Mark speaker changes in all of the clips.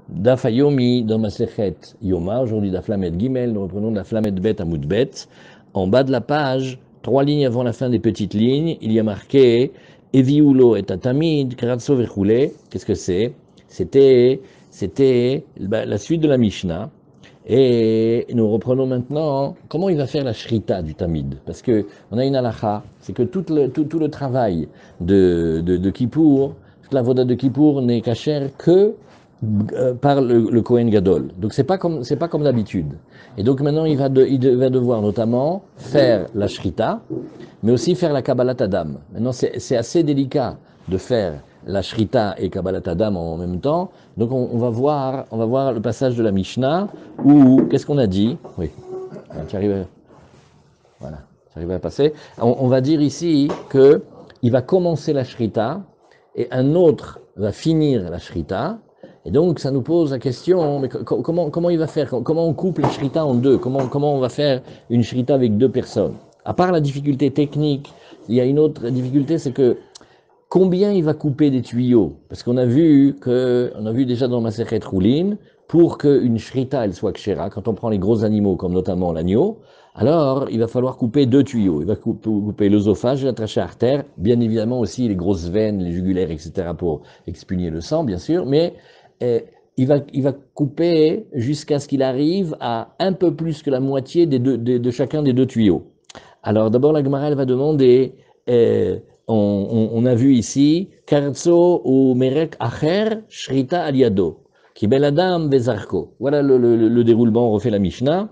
Speaker 1: Daf Hayomi dans Masechet Yoma, aujourd'hui Daf Lamed Gimel, nous reprenons Daf Lamed Bet Amoud Bet. En bas de la page, 3 lignes avant la fin des petites lignes, il y a marqué Eviulo et Atamid, Kratso Vechoule. Qu'est-ce que c'est? C'était la suite de la Mishnah. Et nous reprenons maintenant comment il va faire la shrita du tamid. Parce que on a une halakha, c'est que tout le travail de Kippour, toute la voda de Kippour n'est kasher que par le Kohen Gadol. Donc c'est pas comme d'habitude. Et donc maintenant il va devoir notamment faire la shrita, mais aussi faire la Kabbalat Adam. Maintenant c'est assez délicat de faire la Shrita et Kabbalat Adam en même temps. Donc on va voir le passage de la Mishnah où, qu'est-ce qu'on a dit? Oui, tu arrives, voilà, tu arrives à passer. On va dire ici que il va commencer la Shrita et un autre va finir la Shrita. Et donc ça nous pose la question, mais comment il va faire? Comment on coupe la Shrita en deux? Comment on va faire une Shrita avec deux personnes? À part la difficulté technique, il y a une autre difficulté, c'est que combien il va couper des tuyaux? Parce qu'on a vu déjà dans Masechet Choulin, pour qu'une shrita elle soit kshera, quand on prend les gros animaux comme notamment l'agneau, alors il va falloir couper deux tuyaux. Il va couper l'œsophage et la trachée artère, bien évidemment aussi les grosses veines, les jugulaires, etc. pour expulser le sang, bien sûr, mais il va couper jusqu'à ce qu'il arrive à un peu plus que la moitié de chacun des deux tuyaux. Alors d'abord la Gemara elle va demander, on a vu ici, Karzo ou Merek Acher Shrita Aliado, qui bel Adam Vezarko. Voilà le déroulement, on refait la Mishnah.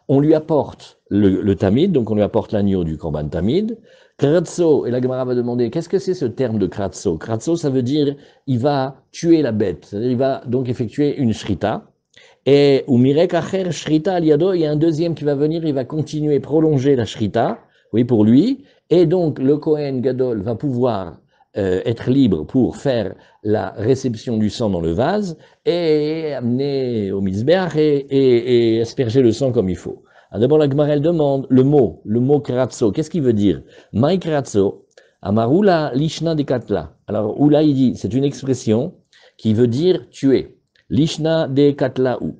Speaker 1: On lui apporte le tamid, donc on lui apporte l'agneau du korban tamid. Kratso, et la Gemara va demander, qu'est-ce que c'est ce terme de kratso? Kratso, ça veut dire, il va tuer la bête, c'est-à-dire il va donc effectuer une shrita. Et ou mirek acher shrita aliado, il y a un deuxième qui va venir, il va continuer, prolonger la shrita, oui, pour lui. Et donc le Kohen Gadol va pouvoir être libre pour faire la réception du sang dans le vase et amener au misbeach et asperger le sang comme il faut. Alors d'abord la Gemara elle demande le mot kratso, qu'est-ce qu'il veut dire? Mai kratso, amarula lishna de katla. Alors Oula il dit, c'est une expression qui veut dire tuer. Lishna de Katlaou.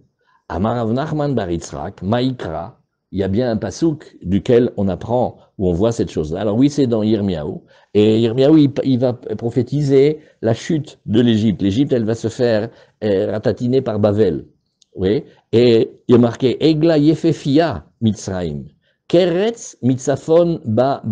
Speaker 1: Amarav Nachman Baritzrak, Maïkra, il y a bien un pasouk duquel on apprend, où on voit cette chose-là. Alors oui, c'est dans Yirmiyahu. Et Yirmiyahu, il va prophétiser la chute de l'Égypte. L'Égypte, elle va se faire ratatiner par Bavel. Oui. Et il y a marqué, Egla Yefefia Mitzraim. Keretz Mitzafon Ba.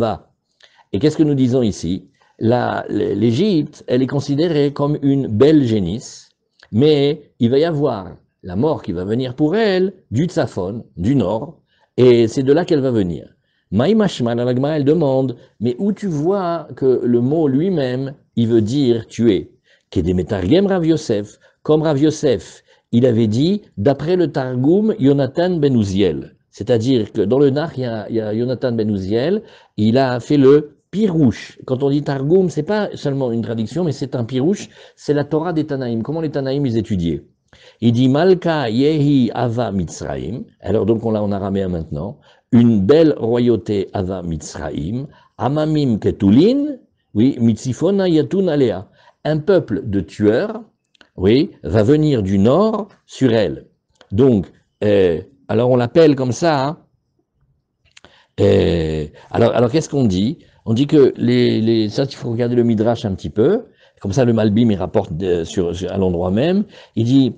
Speaker 1: Et qu'est-ce que nous disons ici? L'Égypte, elle est considérée comme une belle génisse, mais il va y avoir la mort qui va venir pour elle du Tzafon, du nord, et c'est de là qu'elle va venir. Maïmashma, la Gemara, elle demande, mais où tu vois que le mot lui-même, il veut dire tuer? Kedemetargem Rav Yosef, comme Rav Yosef, il avait dit, d'après le Targum, Yonatan ben Uziel. C'est-à-dire que dans le Nach, il y a Yonatan ben Uziel, il a fait le Pirouche. Quand on dit Targum, c'est pas seulement une traduction, mais c'est un Pirouche, c'est la Torah des Tanaïm. Comment les Tanaïm ils étudiaient? Il dit Malka Yehi Ava Mitzraim. Alors donc on l'a en araméen maintenant. Une belle royauté Ava Mitzraim. Amamim Ketulin. Oui, Mitzifona Yatun Alea. Un peuple de tueurs, oui, va venir du nord sur elle. Donc, alors on l'appelle comme ça. Hein. Alors qu'est-ce qu'on dit? On dit que ça, il faut regarder le Midrash un petit peu. Comme ça, le Malbim, il rapporte à l'endroit même. Il dit,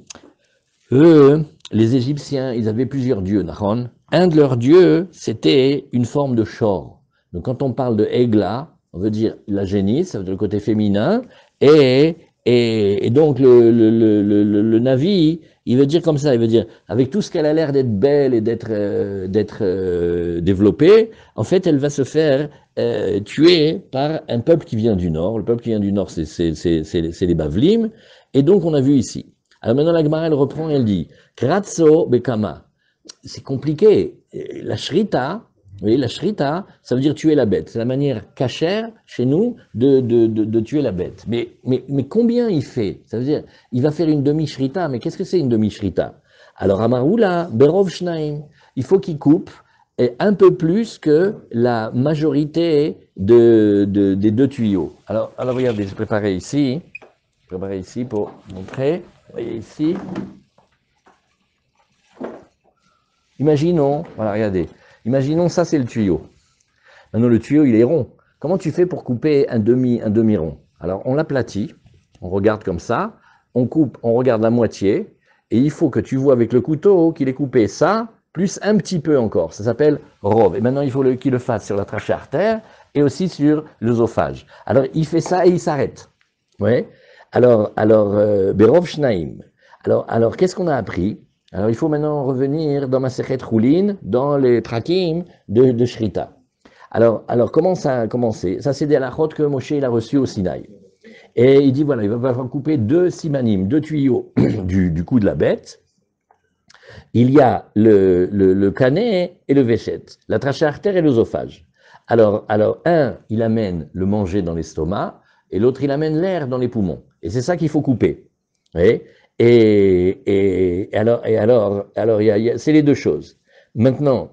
Speaker 1: eux, les Égyptiens, ils avaient plusieurs dieux, Nahon. Un de leurs dieux, c'était une forme de shor. Donc quand on parle de Egla, on veut dire la génisse, ça veut dire le côté féminin, et donc le Navi, il veut dire comme ça, il veut dire, avec tout ce qu'elle a l'air d'être belle et d'être développée, en fait, elle va se faire tuer par un peuple qui vient du nord. Le peuple qui vient du nord, c'est les Bavlim, et donc on a vu ici. Alors maintenant la Gemara, elle reprend et elle dit, Kratso Bekama. C'est compliqué. La shrita, oui, la shrita, ça veut dire tuer la bête. C'est la manière cachère, chez nous, de tuer la bête. Mais combien il fait? Ça veut dire, il va faire une demi-shrita, mais qu'est-ce que c'est une demi-shrita? Alors, Amaroula, Berov Shnaim, il faut qu'il coupe un peu plus que la majorité des deux tuyaux. Alors regardez, j'ai préparé ici. préparer ici pour montrer. Vous voyez ici. Imaginons, voilà, regardez. Imaginons, ça c'est le tuyau. Maintenant, le tuyau, il est rond. Comment tu fais pour couper un demi-rond? Alors, on l'aplatit, on regarde comme ça, on coupe, on regarde la moitié, et il faut que tu vois avec le couteau qu'il est coupé ça, plus un petit peu encore. Ça s'appelle rove. Et maintenant, il faut qu'il le fasse sur la trachée artère et aussi sur l'œsophage. Alors, il fait ça et il s'arrête. Ouais. Alors, Berov Shnaim. Alors, qu'est-ce qu'on a appris? Alors, il faut maintenant revenir dans Masechet Choulin, dans les trakim de Shrita. Alors, comment ça a commencé? Ça, c'est des halachot que Moshe il a reçu au Sinaï. Et il dit, voilà, il va couper deux simanim, deux tuyaux du cou de la bête. Il y a le canet et le véchet, la trachée artère et l'œsophage. Alors, un, il amène le manger dans l'estomac, et l'autre, il amène l'air dans les poumons. Et c'est ça qu'il faut couper. Et alors, c'est les deux choses. Maintenant,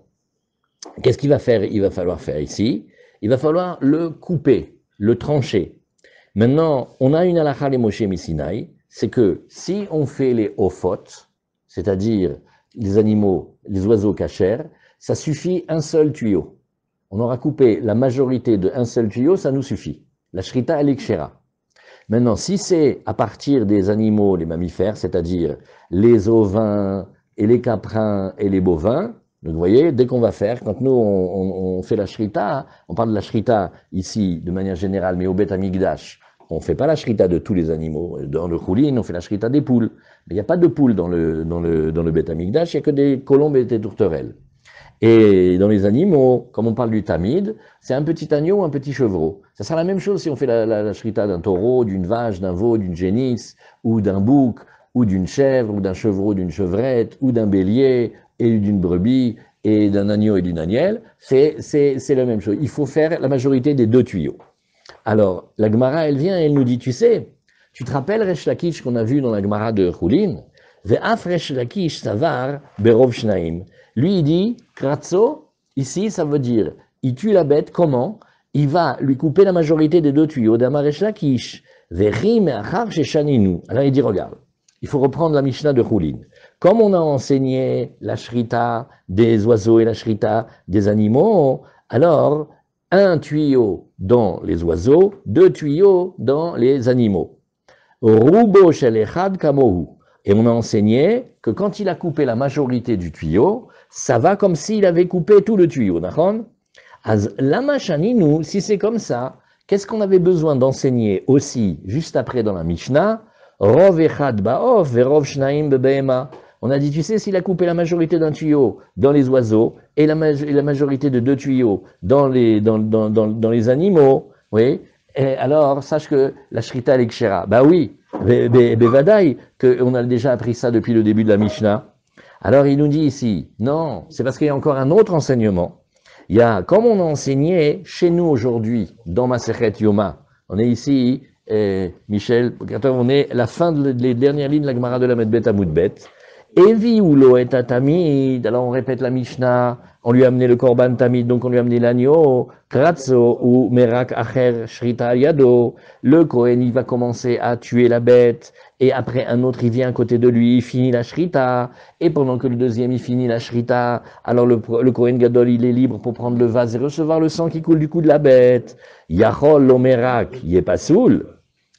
Speaker 1: qu'est-ce qu'il va faire? Il va falloir faire ici. Il va falloir le couper, le trancher. Maintenant, on a une halakha les Moshe Misinaï, c'est que si on fait les ophot, c'est-à-dire les animaux, les oiseaux cachers, ça suffit un seul tuyau. On aura coupé la majorité d'un seul tuyau, ça nous suffit. La shrita, elle est kshera. Maintenant, si c'est à partir des animaux, les mammifères, c'est-à-dire les ovins et les caprins et les bovins, donc vous voyez, dès qu'on va faire, quand nous on fait la shrita, on parle de la shrita ici de manière générale, mais au Beth Amikdash, on ne fait pas la shrita de tous les animaux. Dans le choulin, on fait la shrita des poules. Mais il n'y a pas de poules dans le Beth Amikdash, il n'y a que des colombes et des tourterelles. Et dans les animaux, comme on parle du tamid, c'est un petit agneau ou un petit chevreau. Ça sera la même chose si on fait la shrita d'un taureau, d'une vache, d'un veau, d'une génisse, ou d'un bouc, ou d'une chèvre, ou d'un chevreau, d'une chevrette, ou d'un bélier, et d'une brebis, et d'un agneau et d'une agnelle. C'est la même chose. Il faut faire la majorité des deux tuyaux. Alors, la Gemara, elle vient et elle nous dit, tu sais, tu te rappelles Resh Lakish qu'on a vu dans la Gemara de Choulin? Ve'af Resh Lakish savar berov shnaim. Lui, il dit, kratzo, ici, ça veut dire, il tue la bête, comment? Il va lui couper la majorité des deux tuyaux d'Amar Resh Lakish. Ve'rim achar sheshaninu. Alors, il dit, regarde, il faut reprendre la Mishnah de Choulin. Comme on a enseigné la shrita des oiseaux et la shrita des animaux, alors, un tuyau dans les oiseaux, deux tuyaux dans les animaux. Rubo shel echad kamohu. Et on a enseigné que quand il a coupé la majorité du tuyau, ça va comme s'il avait coupé tout le tuyau. D'accord? Az lama shaninu, si c'est comme ça, qu'est-ce qu'on avait besoin d'enseigner aussi juste après dans la Mishnah? Rov echad ba'of verov shnaim bebehema. On a dit, tu sais, s'il a coupé la majorité d'un tuyau dans les oiseaux et la majorité de deux tuyaux dans les animaux, oui, et alors sache que la shrita elle est kshera. Bah oui, bevadaï, qu'on a déjà appris ça depuis le début de la Mishnah. Alors il nous dit ici, non, c'est parce qu'il y a encore un autre enseignement. Il y a, comme on a enseigné chez nous aujourd'hui, dans Masechet Yoma, on est ici, Michel, on est à la fin des dernières lignes de la Gemara de la Medbet à Moudbet. Evi ou lo et tamid, alors on répète la Mishnah, on lui a amené le korban tamid, donc on lui a amené l'agneau, kratzo ou merak acher shrita yado, le Kohen il va commencer à tuer la bête, et après un autre il vient à côté de lui, il finit la shrita, et pendant que le deuxième il finit la shrita, alors le Kohen Gadol il est libre pour prendre le vase et recevoir le sang qui coule du cou de la bête. Yachol lo merak yepasoul.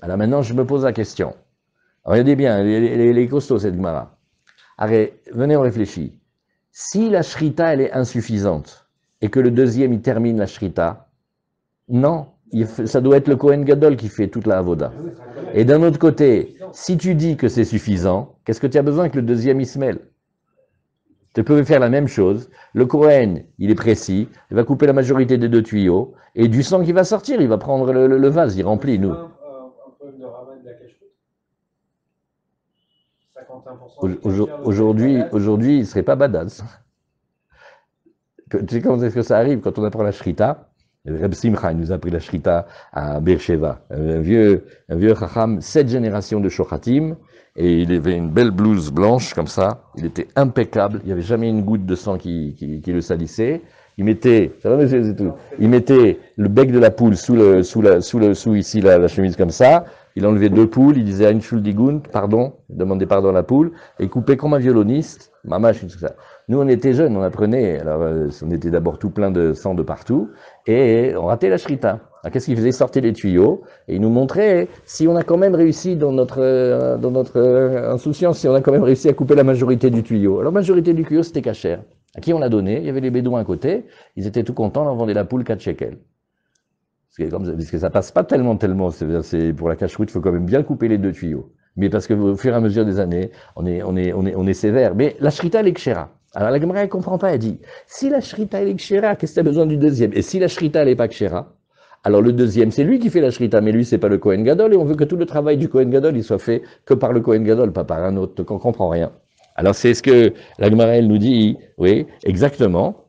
Speaker 1: Alors maintenant je me pose la question. Regardez bien, les costauds cette Gemara. Allez, venez, on réfléchit. Si la shrita, elle est insuffisante, et que le deuxième, il termine la shrita, non, ça doit être le Kohen Gadol qui fait toute la avoda. Et d'un autre côté, si tu dis que c'est suffisant, qu'est-ce que tu as besoin que le deuxième, il se mêle? Tu peux faire la même chose. Le Kohen, il est précis, il va couper la majorité des deux tuyaux, et du sang qui va sortir, il va prendre le vase, il remplit, nous. Aujourd'hui, il ne serait pas badass. Tu sais comment est-ce que ça arrive quand on apprend la shrita? Reb Simcha nous a appris la shrita à Beersheba. Un vieux chacham, 7 générations de shochatim, et il avait une belle blouse blanche comme ça. Il était impeccable. Il n'y avait jamais une goutte de sang qui le salissait. Il mettait, ça va, monsieur, c'est tout. Il mettait le bec de la poule sous ici la chemise comme ça. il enlevait 2 poules, il disait Einschuldigung, pardon, il demandait pardon à la poule, et il coupait comme un violoniste, mamache, tout ça. Nous, on était jeunes, on apprenait, alors on était d'abord tout plein de sang de partout, et on ratait la shrita. Alors qu'est-ce qu'il faisait? Il sortait les tuyaux, et il nous montrait si on a quand même réussi dans notre insouciance, si on a quand même réussi à couper la majorité du tuyau. Alors la majorité du tuyau, c'était cachère. À qui on l'a donné? Il y avait les bédouins à côté, ils étaient tout contents, on leur vendait la poule 4 shekels. Parce que ça passe pas tellement, c'est pour la cache-route, il faut quand même bien couper les 2 tuyaux. Mais parce que au fur et à mesure des années, on est sévère. Mais la shrita, elle est kshera. Alors la Gemara, elle comprend pas, elle dit, si la shrita, elle est kshera, qu'est-ce que tu as besoin du deuxième? Et si la shrita, elle est pas kshera, alors le deuxième, c'est lui qui fait la shrita, mais lui, c'est pas le Kohen Gadol, et on veut que tout le travail du Kohen Gadol, il soit fait que par le Kohen Gadol, pas par un autre, donc on comprend rien. Alors c'est ce que la Gemara, elle nous dit, oui, exactement.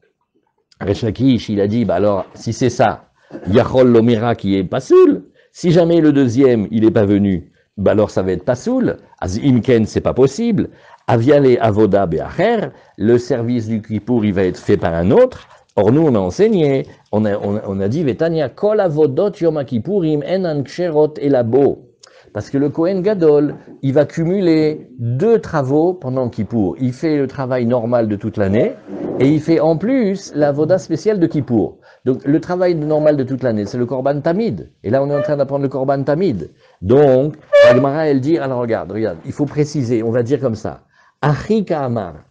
Speaker 1: Resh Lakish, il a dit, bah alors, si c'est ça, Yachol Lomira qui est pasoul. Si jamais le deuxième, il n'est pas venu, bah alors ça va être pasoul. Az imken, c'est pas possible. Aviale avoda be'acher, le service du Kippour, il va être fait par un autre. Or, nous, on a enseigné, on a dit, Vetania, kol avodot yom kippourim enan ksherot elabo. Parce que le Kohen Gadol, il va cumuler 2 travaux pendant Kippour. Il fait le travail normal de toute l'année, et il fait en plus la voda spéciale de Kippour. Donc, le travail normal de toute l'année, c'est le Korban Tamid. Et là, on est en train d'apprendre le Korban Tamid. Donc, la Gemara, elle dit, alors regarde, il faut préciser, on va dire comme ça. Achika Amar.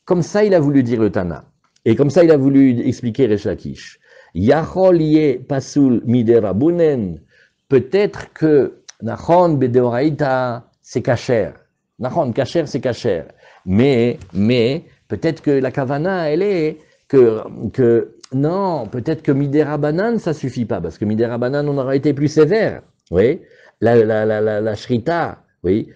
Speaker 1: Comme ça, il a voulu dire le Tana. Et comme ça, il a voulu expliquer Resh Lakish. Yachol ye pasul miderabunen. Peut-être que Nachon bedeoraita, c'est kasher. Nachon, kasher, c'est kasher. Mais, peut-être que la kavana, elle est non, peut-être que Midera Banan, ça suffit pas, parce que Midera Banan, on aurait été plus sévère. Oui, la shrita, oui,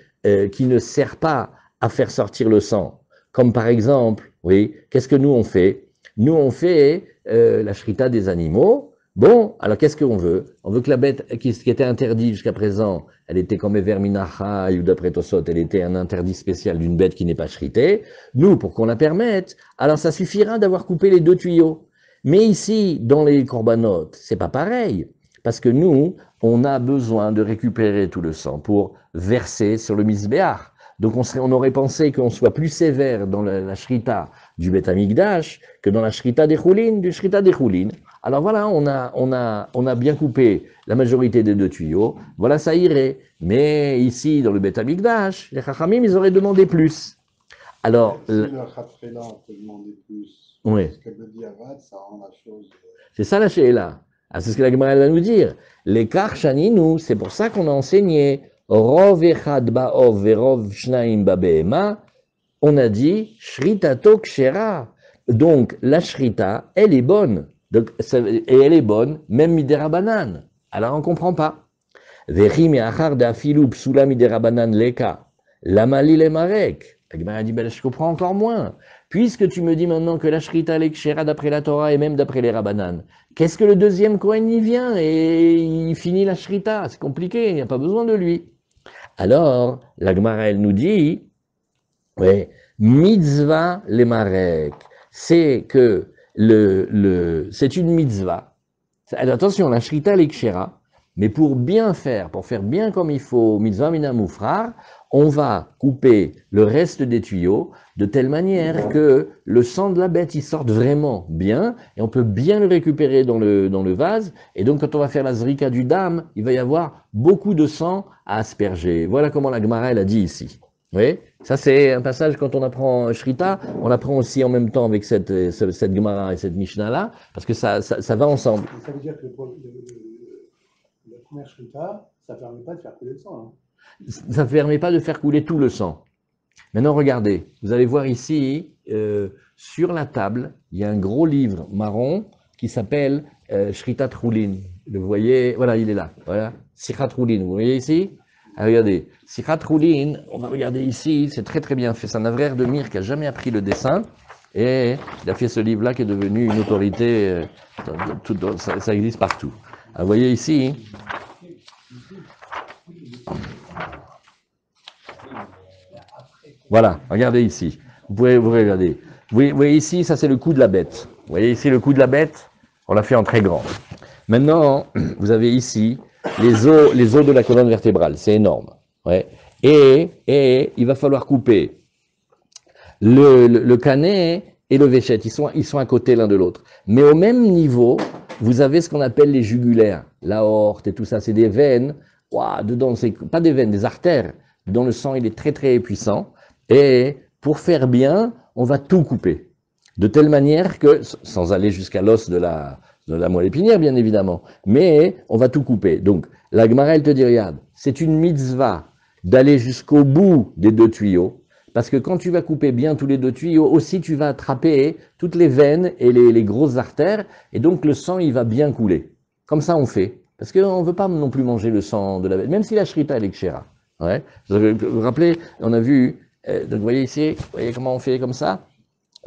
Speaker 1: qui ne sert pas à faire sortir le sang. Comme par exemple, oui, qu'est-ce que nous on fait? Nous on fait la shrita des animaux. Bon, alors qu'est-ce qu'on veut? On veut que la bête qui était interdite jusqu'à présent, elle était comme Everminacha ou d'après Tosot, elle était un interdit spécial d'une bête qui n'est pas shritée. Nous, pour qu'on la permette, alors ça suffira d'avoir coupé les 2 tuyaux. Mais ici, dans les corbanotes, c'est pas pareil. Parce que nous, on a besoin de récupérer tout le sang pour verser sur le misbéach. Donc on aurait pensé qu'on soit plus sévère dans la shrita du Beth Amikdash que dans la shrita des choulines, du shrita des choulines. Alors voilà, on a bien coupé la majorité des 2 tuyaux. Voilà, ça irait. Mais ici, dans le Beth Amikdash, les Chachamim, ils auraient demandé plus. Alors,
Speaker 2: si le Khatfela peut demander plus,
Speaker 1: oui.
Speaker 2: parce que le diavad, ça rend la chose.
Speaker 1: C'est ça la she'ela. Ah, c'est ce que la Gemara va nous dire. Les karchaninu, c'est pour ça qu'on a enseigné rov echad ba'ov verov shnaim ba'behema. On a dit shritato kshera. Donc la shrita, elle est bonne. Donc, et elle est bonne, même miderabanan. Alors on comprend pas. Vechi me'achar da'afilu psula miderabanan leka. Lamali lemarek. La Gemara dit, ben, je comprends encore moins. Puisque tu me dis maintenant que la shrita est kshera d'après la Torah et même d'après les Rabbanan, qu'est-ce que le deuxième Kohen y vient et il finit la shrita? C'est compliqué, il n'y a pas besoin de lui. Alors, la Gemara, elle nous dit, ouais, mitzvah lemarek, c'est que c'est une mitzvah. Attention, la shrita est kshera, mais pour bien faire, pour faire bien comme il faut, mitzvah mina mufrar, on va couper le reste des tuyaux de telle manière que le sang de la bête il sorte vraiment bien et on peut bien le récupérer dans le vase. Et donc quand on va faire la zrika du dam, il va y avoir beaucoup de sang à asperger. Voilà comment la Gemara elle a dit ici. Oui, ça c'est un passage quand on apprend Shrita, on l'apprend aussi en même temps avec cette Gemara et cette Mishnah là, parce que ça va ensemble.
Speaker 2: Ça veut dire que la première Shrita, ça ne permet pas de faire couler le sang. Hein.
Speaker 1: Ça ne permet pas de faire couler tout le sang. Maintenant, regardez, vous allez voir ici, sur la table, il y a un gros livre marron qui s'appelle Shritat Choulin. Vous voyez, voilà, il est là. Voilà, Sichat Choulin, vous voyez ici? Ah, regardez, Sichat Choulin, on va regarder ici, c'est très très bien fait. C'est un Avrère de Mir qui n'a jamais appris le dessin. Et il a fait ce livre-là qui est devenu une autorité, ça existe partout. Alors, vous voyez ici, voilà, regardez ici. Vous pouvez regarder. Vous voyez ici, ça c'est le cou de la bête. Vous voyez ici le cou de la bête? On l'a fait en très grand. Maintenant, vous avez ici les os de la colonne vertébrale, c'est énorme. Ouais. Et il va falloir couper le canet et le véchette, ils sont à côté l'un de l'autre. Mais au même niveau, vous avez ce qu'on appelle les jugulaires, l'aorte et tout ça, c'est des veines. Ouah, dedans, c'est pas des veines, des artères. Dedans, le sang, il est très très puissant. Et pour faire bien, on va tout couper. De telle manière que, sans aller jusqu'à l'os de la moelle épinière, bien évidemment, mais on va tout couper. Donc, la Gemara, elle te dit, regarde, c'est une mitzvah d'aller jusqu'au bout des deux tuyaux. Parce que quand tu vas couper bien tous les deux tuyaux, aussi tu vas attraper toutes les veines et les grosses artères, et donc le sang, il va bien couler. Comme ça, on fait. Parce qu'on ne veut pas non plus manger le sang de la veine, même si la shrita, elle est kshera. Ouais. Vous vous rappelez, on a vu, donc vous voyez ici, vous voyez comment on fait comme ça?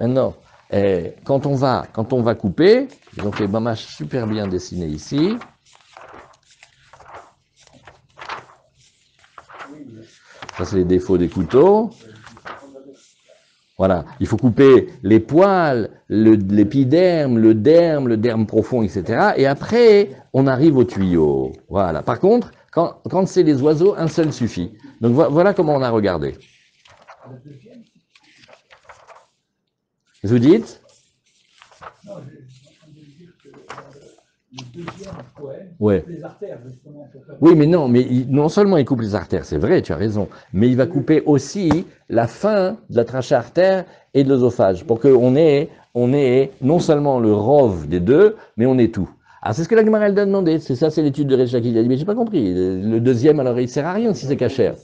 Speaker 1: Maintenant, quand on va couper, donc les mamaches super bien dessinées ici. Ça, c'est les défauts des couteaux. Voilà, il faut couper les poils, l'épiderme, le derme profond, etc. Et après, on arrive au tuyau. Voilà. Par contre, quand c'est les oiseaux, un seul suffit. Donc voilà comment on a regardé. Vous dites?
Speaker 2: Non, je suis en train de dire que le deuxième poème,
Speaker 1: Ouais.
Speaker 2: les artères, justement.
Speaker 1: Oui, mais non, non seulement il coupe les artères, c'est vrai, tu as raison, mais il va couper aussi la fin de la trachée artère et de l'œsophage, pour qu'on ait non seulement le rove des deux, mais on ait tout. Alors c'est ce que la Gemara elle a demandé, c'est ça, c'est l'étude de Recha qui a dit, mais j'ai pas compris, le deuxième, alors il sert à rien si c'est cachère.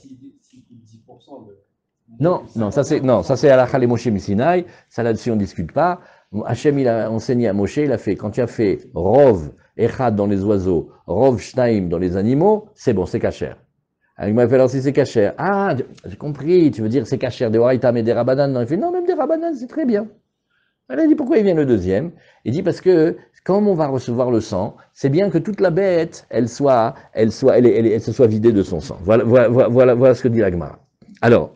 Speaker 1: Non, ça c'est Halakha le Moshe Misinaï, ça là-dessus on discute pas. Hachem il a enseigné à Moshe, il a fait, quand tu as fait rov echad dans les oiseaux, rov shnaim dans les animaux, c'est bon, c'est cachère. Il m'a fait alors si c'est cachère, ah, j'ai compris, tu veux dire c'est cachère des Horaïtam et des Rabanan, non, il fait non, même des Rabanan c'est très bien. Elle a dit pourquoi il vient le deuxième? Il dit parce que comme on va recevoir le sang, c'est bien que toute la bête, elle se soit vidée de son sang. Voilà ce que dit la Gemara. Alors,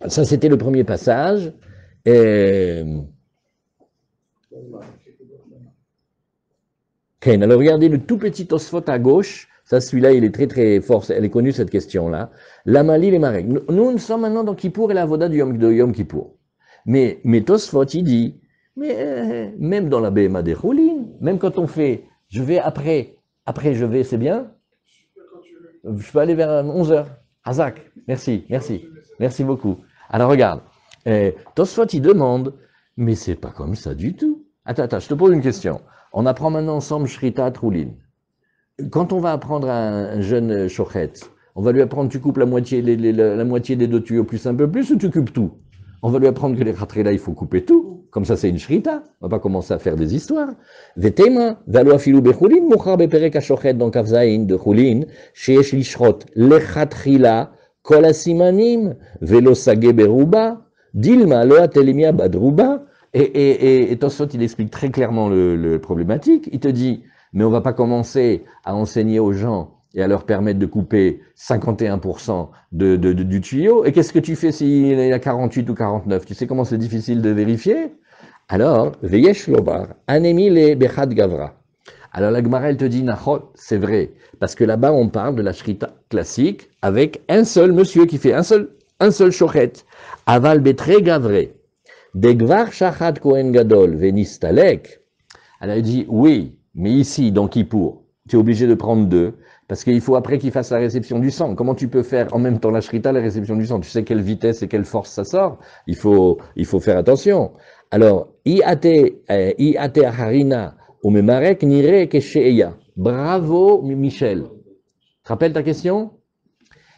Speaker 1: ça, c'était le premier passage. Alors, regardez le tout petit Tosfot à gauche. Ça, celui-là, il est très, très fort. Elle est connue, cette question-là. La Mali, les Marek. Nous sommes maintenant dans Kippour et la Voda de Yom Kippour. Mais Tosfot, il dit, même dans la BMA des Choulin, même quand on fait, je vais après je vais, c'est bien? Je peux aller vers 11h. Hazak, merci beaucoup. Alors regarde, Tosfot il demande, mais c'est pas comme ça du tout. Attends, je te pose une question. On apprend maintenant ensemble Shrita Troulin. Quand on va apprendre à un jeune chochet, on va lui apprendre tu coupes la moitié des deux tuyaux plus un peu plus ou tu coupes tout? On va lui apprendre que les ratrés il faut couper tout. Comme ça, c'est une shrita. On va pas commencer à faire des histoires. Vetema, valo afilu bechulin, muchar beperek hashochet dans kavzaïn de chulin, sheyesh lishrot lechatrila, kol asimanim, velo sage beruba, dilma lo atelemia badruba. Et Tosfot, il explique très clairement le problématique. Il te dit, mais on va pas commencer à enseigner aux gens et à leur permettre de couper 51% du tuyau. Et qu'est-ce que tu fais s'il y a 48 ou 49? Tu sais comment c'est difficile de vérifier? Alors, Veyesh Lobar, Anemi le Bechad Gavra. Alors la Gemara, elle te dit, Nachot, c'est vrai, parce que là-bas, on parle de la shrita classique avec un seul monsieur qui fait un seul shochet. Aval Betre Gavre, Degvar Shachat Kohen Gadol, Venistalek. Elle a dit, oui, mais ici, dans Kippour, tu es obligé de prendre deux. Parce qu'il faut après qu'il fasse la réception du sang. Comment tu peux faire en même temps la shrita, la réception du sang? Tu sais quelle vitesse et quelle force ça sort? Il faut faire attention. Alors, iate harina ou memarek nire kesheya. Bravo, Michel. Tu te rappelles ta question?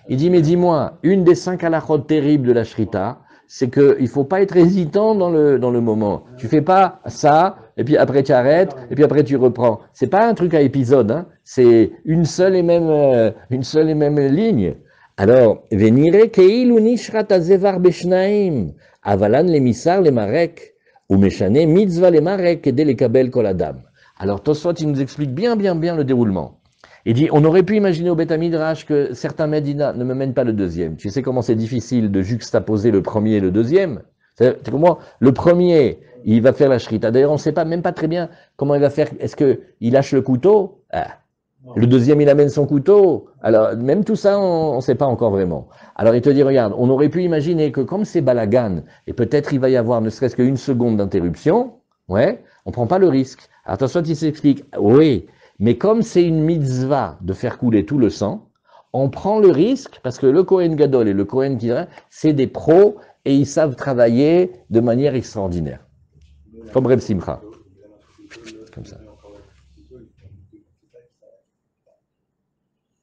Speaker 1: Il dit, mais dis-moi, une des 5 halachot terribles de la shrita, c'est qu'il ne faut pas être hésitant dans le moment. Tu fais pas ça, et puis après tu arrêtes, et puis après tu reprends. C'est pas un truc à épisode, hein. C'est une seule et même ligne. Alors, venire keilu nishrat azevar beshnaim, avalan le misar le marek, ou meshane mitzvah le marek, et le kabel kol adam. Alors, Tosfot, il nous explique bien le déroulement. Il dit, on aurait pu imaginer au Beth Midrash que certains Médina ne me mènent pas le deuxième. Tu sais comment c'est difficile de juxtaposer le premier et le deuxième? C'est comment le premier, il va faire la shrita. D'ailleurs, on ne sait même pas très bien comment il va faire. Est-ce qu'il lâche le couteau? Le deuxième, il amène son couteau. Alors, même tout ça, on ne sait pas encore vraiment. Alors, il te dit, regarde, on aurait pu imaginer que comme c'est balagan, et peut-être il va y avoir ne serait-ce qu'une seconde d'interruption, ouais, on ne prend pas le risque. Alors, attention, il s'explique, oui, mais comme c'est une mitzvah de faire couler tout le sang, on prend le risque, parce que le Kohen Gadol et le Kohen Kidra, c'est des pros, et ils savent travailler de manière extraordinaire. Comme Reb Simcha. Comme ça.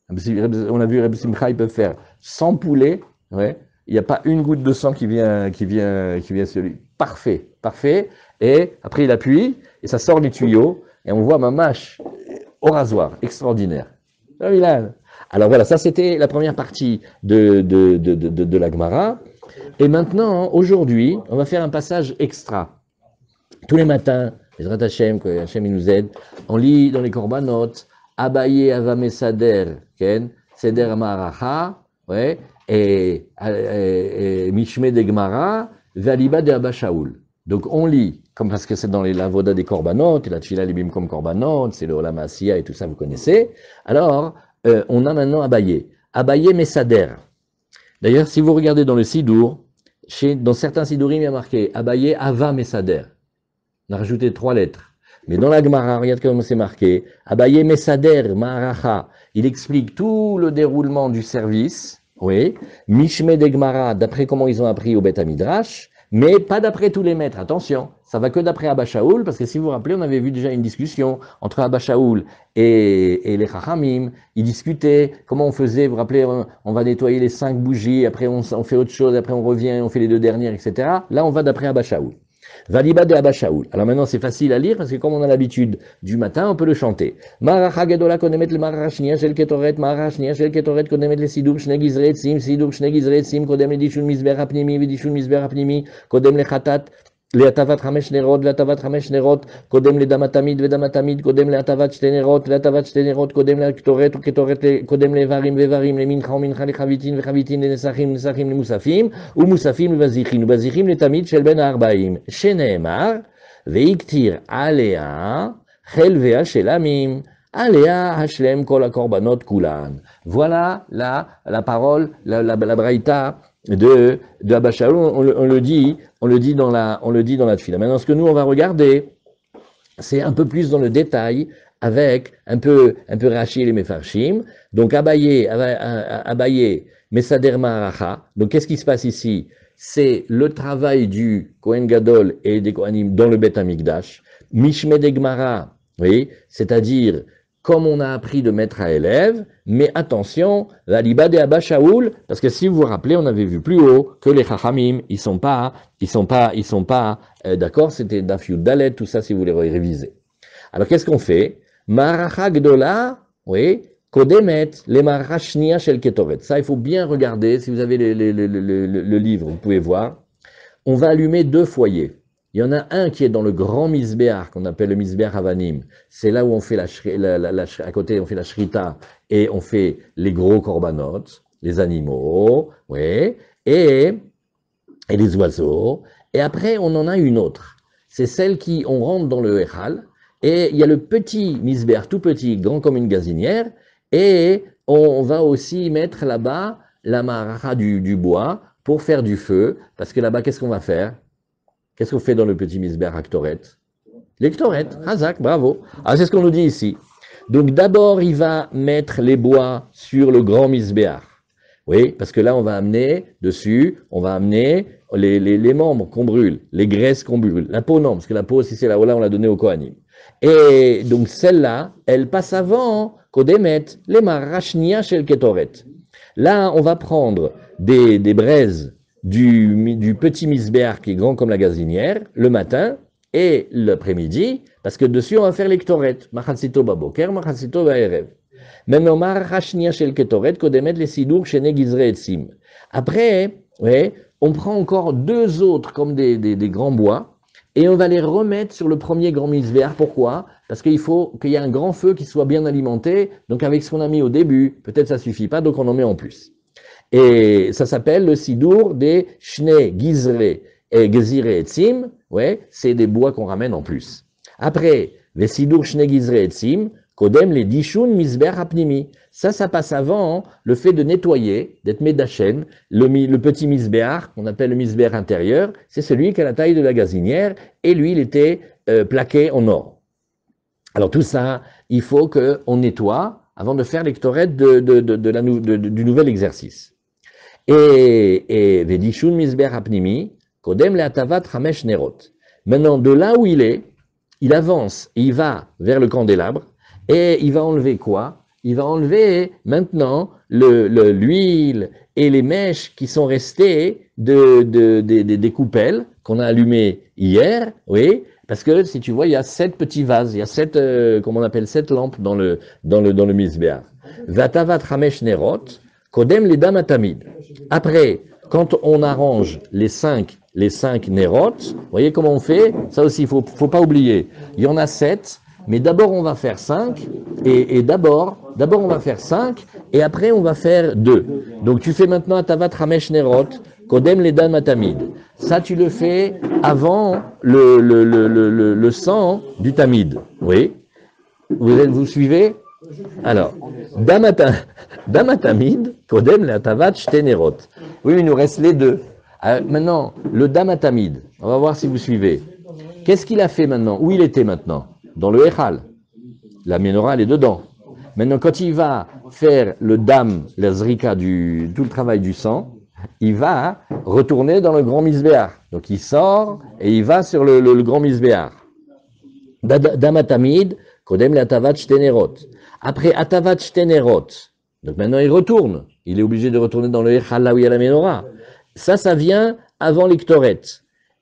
Speaker 1: On a vu Reb Simcha, il peut faire 100 poulets, ouais. Il n'y a pas une goutte de sang qui vient sur lui. Parfait, parfait. Et après il appuie, et ça sort des tuyaux, et on voit ma mâche au rasoir, extraordinaire. Alors voilà, ça c'était la première partie de la Gemara. Et maintenant, aujourd'hui, on va faire un passage extra. Tous les matins, les Hashem, que Hashem il nous aide, on lit dans les Korbanot, Abaye Avame Sader, Seder Maracha, ouais, et Mishme de Gemara, Valiba de Abba Shaul. Donc on lit, comme parce que c'est dans la voda des Korbanot, et la Tfila Libim comme Korbanot, c'est le Olam Asiya et tout ça, vous connaissez. Alors, on a maintenant Abaye. Abaye Mesader. D'ailleurs, si vous regardez dans le Sidour, dans certains Sidourim, il y a marqué Abaye Ava Mesader. On a rajouté 3 lettres. Mais dans la Gemara, regarde comment c'est marqué. Abaye Mesader Maracha. Il explique tout le déroulement du service. Oui. Mishme de Gemara, d'après comment ils ont appris au Beth Midrash. Mais pas d'après tous les maîtres. Attention, ça va que d'après Abba Shaul, parce que si vous vous rappelez, on avait vu déjà une discussion entre Abba Shaul et les Chachamim. Ils discutaient comment on faisait. Vous vous rappelez, on va nettoyer les 5 bougies, après on fait autre chose, après on revient, on fait les 2 dernières, etc. Là, on va d'après Abba Shaul. Valiba de Abba Shaul. Alors maintenant, c'est facile à lire parce que comme on a l'habitude du matin, on peut le chanter. Maracha gedola kodemet le maracha shnia shel ketoret, maracha shnia shel ketoret kodemet le sidur shne gizret sim, sidur shne gizret sim, kodem le dishun mizber apnimi, vidishun mizber apnimi, kodem le chatat, להטבת 5 נרות, להטבת 5 נרות, קודם לדם התמיד ודם התמיד, קודם להטבת 2 נרות, להטבת 2 נרות, קודם לקטורת וקטורת, קודם לאיברים ואיברים, למנחה ומנחה לחביתין וחביתין לנסחים ונסחים למוספים, ומוספים לבזיחין, ובזיחין לתמיד של בין 40, שנאמר, ויקטיר עליה חלביה של עמים, עליה השלם כל הקורבנות כולן. Voilà la parole, la braïta de Abba Shaul, on le dit dans la tfila. Maintenant, ce que nous on va regarder, c'est un peu plus dans le détail, avec un peu Rashi les Mefarshim. Donc Abaye, Mesader Maracha. Donc qu'est-ce qui se passe ici? C'est le travail du Kohen Gadol et des Kohanim dans le Beth Amikdash. Mishme de Gemara, oui, c'est-à-dire comme on a appris de maître à élève, mais attention, la liba de Abba Shaul, parce que si vous vous rappelez, on avait vu plus haut que les Chachamim, ils sont pas, d'accord, c'était Daf Yud Dalet, tout ça si vous voulez réviser. Alors qu'est-ce qu'on fait? Maracha Gdola, oui, Kodemet, les Maracha Shnia Shel Ketoret. Ça, il faut bien regarder, si vous avez le livre, vous pouvez voir. On va allumer 2 foyers. Il y en a un qui est dans le grand misbéar, qu'on appelle le misbéar Havanim. C'est là où on fait à côté, on fait la shrita et on fait les gros korbanot, les animaux, oui, et les oiseaux. Et après, on en a une autre. C'est celle qui, on rentre dans le Echal, et il y a le petit misbéar, tout petit, grand comme une gazinière, et on va aussi mettre là-bas la maracha du bois pour faire du feu, parce que là-bas, qu'est-ce qu'on va faire? Qu'est-ce qu'on fait dans le petit misbéar Aktoret? L'Ektoret, Hazak, bravo. Ah, c'est ce qu'on nous dit ici. Donc d'abord, il va mettre les bois sur le grand misbéar. Oui, parce que là, on va amener dessus, on va amener les membres qu'on brûle, les graisses qu'on brûle. La peau, non, parce que la peau, si c'est là, on l'a donné au Kohanim. Et donc celle-là, elle passe avant Kodemet, les marachnia shel Ketoret. Là, on va prendre des braises du petit misbéar qui est grand comme la gazinière, le matin et l'après-midi, parce que dessus on va faire les ketoret, machatzito baboker, machatzito baerev. Même au marachnia shel ketoret, kodemet les sidour shene gizre etzim. Après, ouais, on prend encore 2 autres comme des grands bois, et on va les remettre sur le premier grand misbéar. Pourquoi? Parce qu'il faut qu'il y ait un grand feu qui soit bien alimenté, donc avec ce qu'on a mis au début, peut-être ça suffit pas, donc on en met en plus. Et ça s'appelle le sidour des Shne Gizre et Gezire Etzim. Ouais, c'est des bois qu'on ramène en plus. Après, les sidour Shne Gizre Etzim, Kodem les dishun misber hapnimi. Ça passe avant le fait de nettoyer, d'être médachen, le petit misbéar, qu'on appelle le misbéar intérieur, c'est celui qui a la taille de la gazinière, et lui, il était plaqué en or. Alors tout ça, il faut qu'on nettoie avant de faire l'ectoret du nouvel exercice. Et Vedishun misber hapnimi, Kodem le atavat chamesh nerot. Maintenant, de là où il est, il avance, il va vers le candélabre, et il va enlever quoi? Il va enlever maintenant l'huile et les mèches qui sont restées des coupelles qu'on a allumées hier, oui, parce que si tu vois, il y a 7 petits vases, il y a 7, comment on appelle, 7 lampes dans le misbéar. Vatavat chamesh nerot, kodem les damatamid. Après, quand on arrange les 5 nerot, vous voyez comment on fait? Ça aussi, il faut pas oublier. Il y en a 7, mais d'abord on va faire 5, et d'abord on va faire 5, et après on va faire 2. Donc tu fais maintenant Atavat Ramesh Nerot, Kodem Ledan Matamid. Ça tu le fais avant le sang du tamid. Oui. Vous suivez? Alors, Damatamid, Kodem Leatavat Shtenerot. Oui, il nous reste les 2. Maintenant, le Damatamid, on va voir si vous suivez. Qu'est-ce qu'il a fait maintenant? Où il était maintenant? Dans le Echal. La menorah, elle est dedans. Maintenant, quand il va faire le dam, la zrika, tout le travail du sang, il va retourner dans le grand misbéar. Donc il sort et il va sur le grand misbéar. Damatamid, kodem le atavat shtenerot. Après atavat shtenerot, donc maintenant il retourne. Il est obligé de retourner dans le Echal, là où il y a la menorah. Ça vient avant l'ictoret.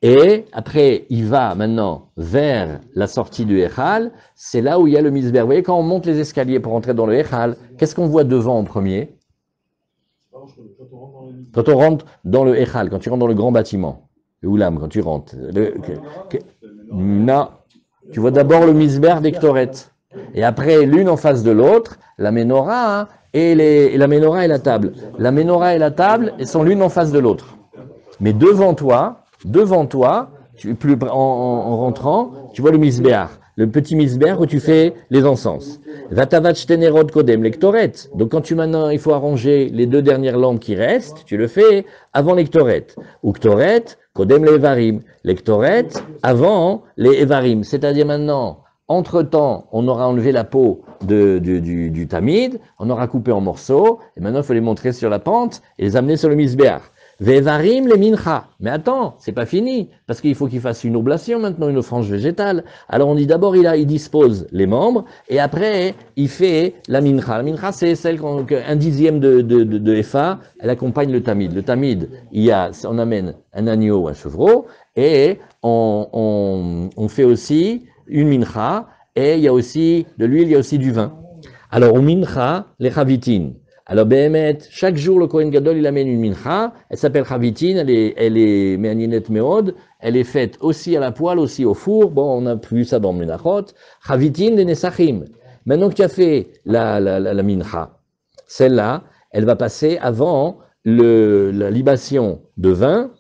Speaker 1: Et après, il va maintenant vers la sortie du Echal, c'est là où il y a le misber. Vous voyez, quand on monte les escaliers pour entrer dans le Echal, qu'est-ce qu'on voit devant en premier? Quand on rentre dans le Echal, quand tu rentres dans le grand bâtiment, le Oulam, quand tu rentres. Non, tu vois d'abord le misber d'Ektoret. Et après, l'une en face de l'autre, la menorah, hein, et la menorah et la table. La menorah et la table sont l'une en face de l'autre. Mais devant toi, en rentrant, tu vois le misbéar, le petit misbéar où tu fais les encens. Vatavat shtenerot kodem l'ektoret. Donc quand maintenant il faut arranger les 2 dernières lampes qui restent, tu le fais avant l'ektoret. Uktoret kodem les evarim. L'ektoret avant les evarim. C'est-à-dire maintenant, entre-temps, on aura enlevé la peau du tamid, on aura coupé en morceaux, et maintenant il faut les montrer sur la pente et les amener sur le misbéar. Vevarim les mincha. Mais attends, c'est pas fini, parce qu'il faut qu'il fasse une oblation maintenant, une offrande végétale. Alors on dit d'abord, il dispose les membres, et après, il fait la mincha. La mincha, c'est celle qu'un dixième de Efa, elle accompagne le tamid. Le tamid, on amène un agneau ou un chevreau, et on fait aussi une mincha, et il y a aussi de l'huile, il y a aussi du vin. Alors, au mincha, les chavitin. Alors, Behemet, chaque jour, le Kohen Gadol, il amène une mincha, elle s'appelle chavitin, elle est me'aninet meod, elle est faite aussi à la poêle, aussi au four, bon, on a vu ça dans Menachot, chavitin de Nesachim. Maintenant que tu as fait la mincha, celle-là, elle va passer avant la libation de vin,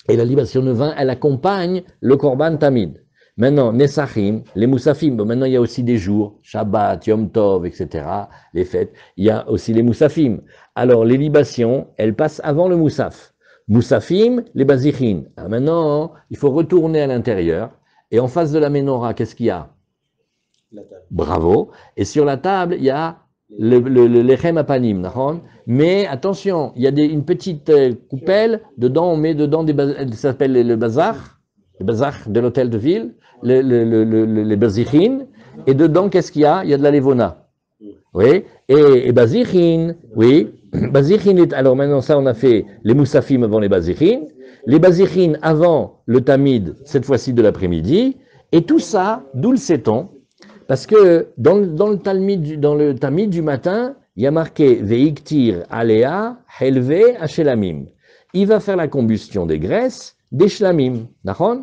Speaker 1: et la libation de vin, elle accompagne le korban tamid. Maintenant, Nesachim, les Moussafim, bon, maintenant il y a aussi des jours, Shabbat, Yom Tov, etc., les fêtes, il y a aussi les Moussafim. Alors, les libations, elles passent avant le Moussaf. Moussafim, les Bazichim. Alors maintenant, il faut retourner à l'intérieur, et en face de la Ménorah, qu'est-ce qu'il y a? La table. Bravo. Et sur la table, il y a le lechem apanim, mais attention, il y a une petite coupelle, dedans, on met dedans ça s'appelle le bazar de l'hôtel de ville, les bazichines, et dedans, qu'est-ce qu'il y a? Il y a de la levona. Oui, et bazichines, oui, bazichines, alors maintenant ça, on a fait les moussafim avant les bazichines avant le tamid, cette fois-ci de l'après-midi, et tout ça, d'où le sait-on? Parce que dans le tamid du matin, il y a marqué Veiktir alea helve ashelamim. Il va faire la combustion des graisses, des shlamim, d'accord?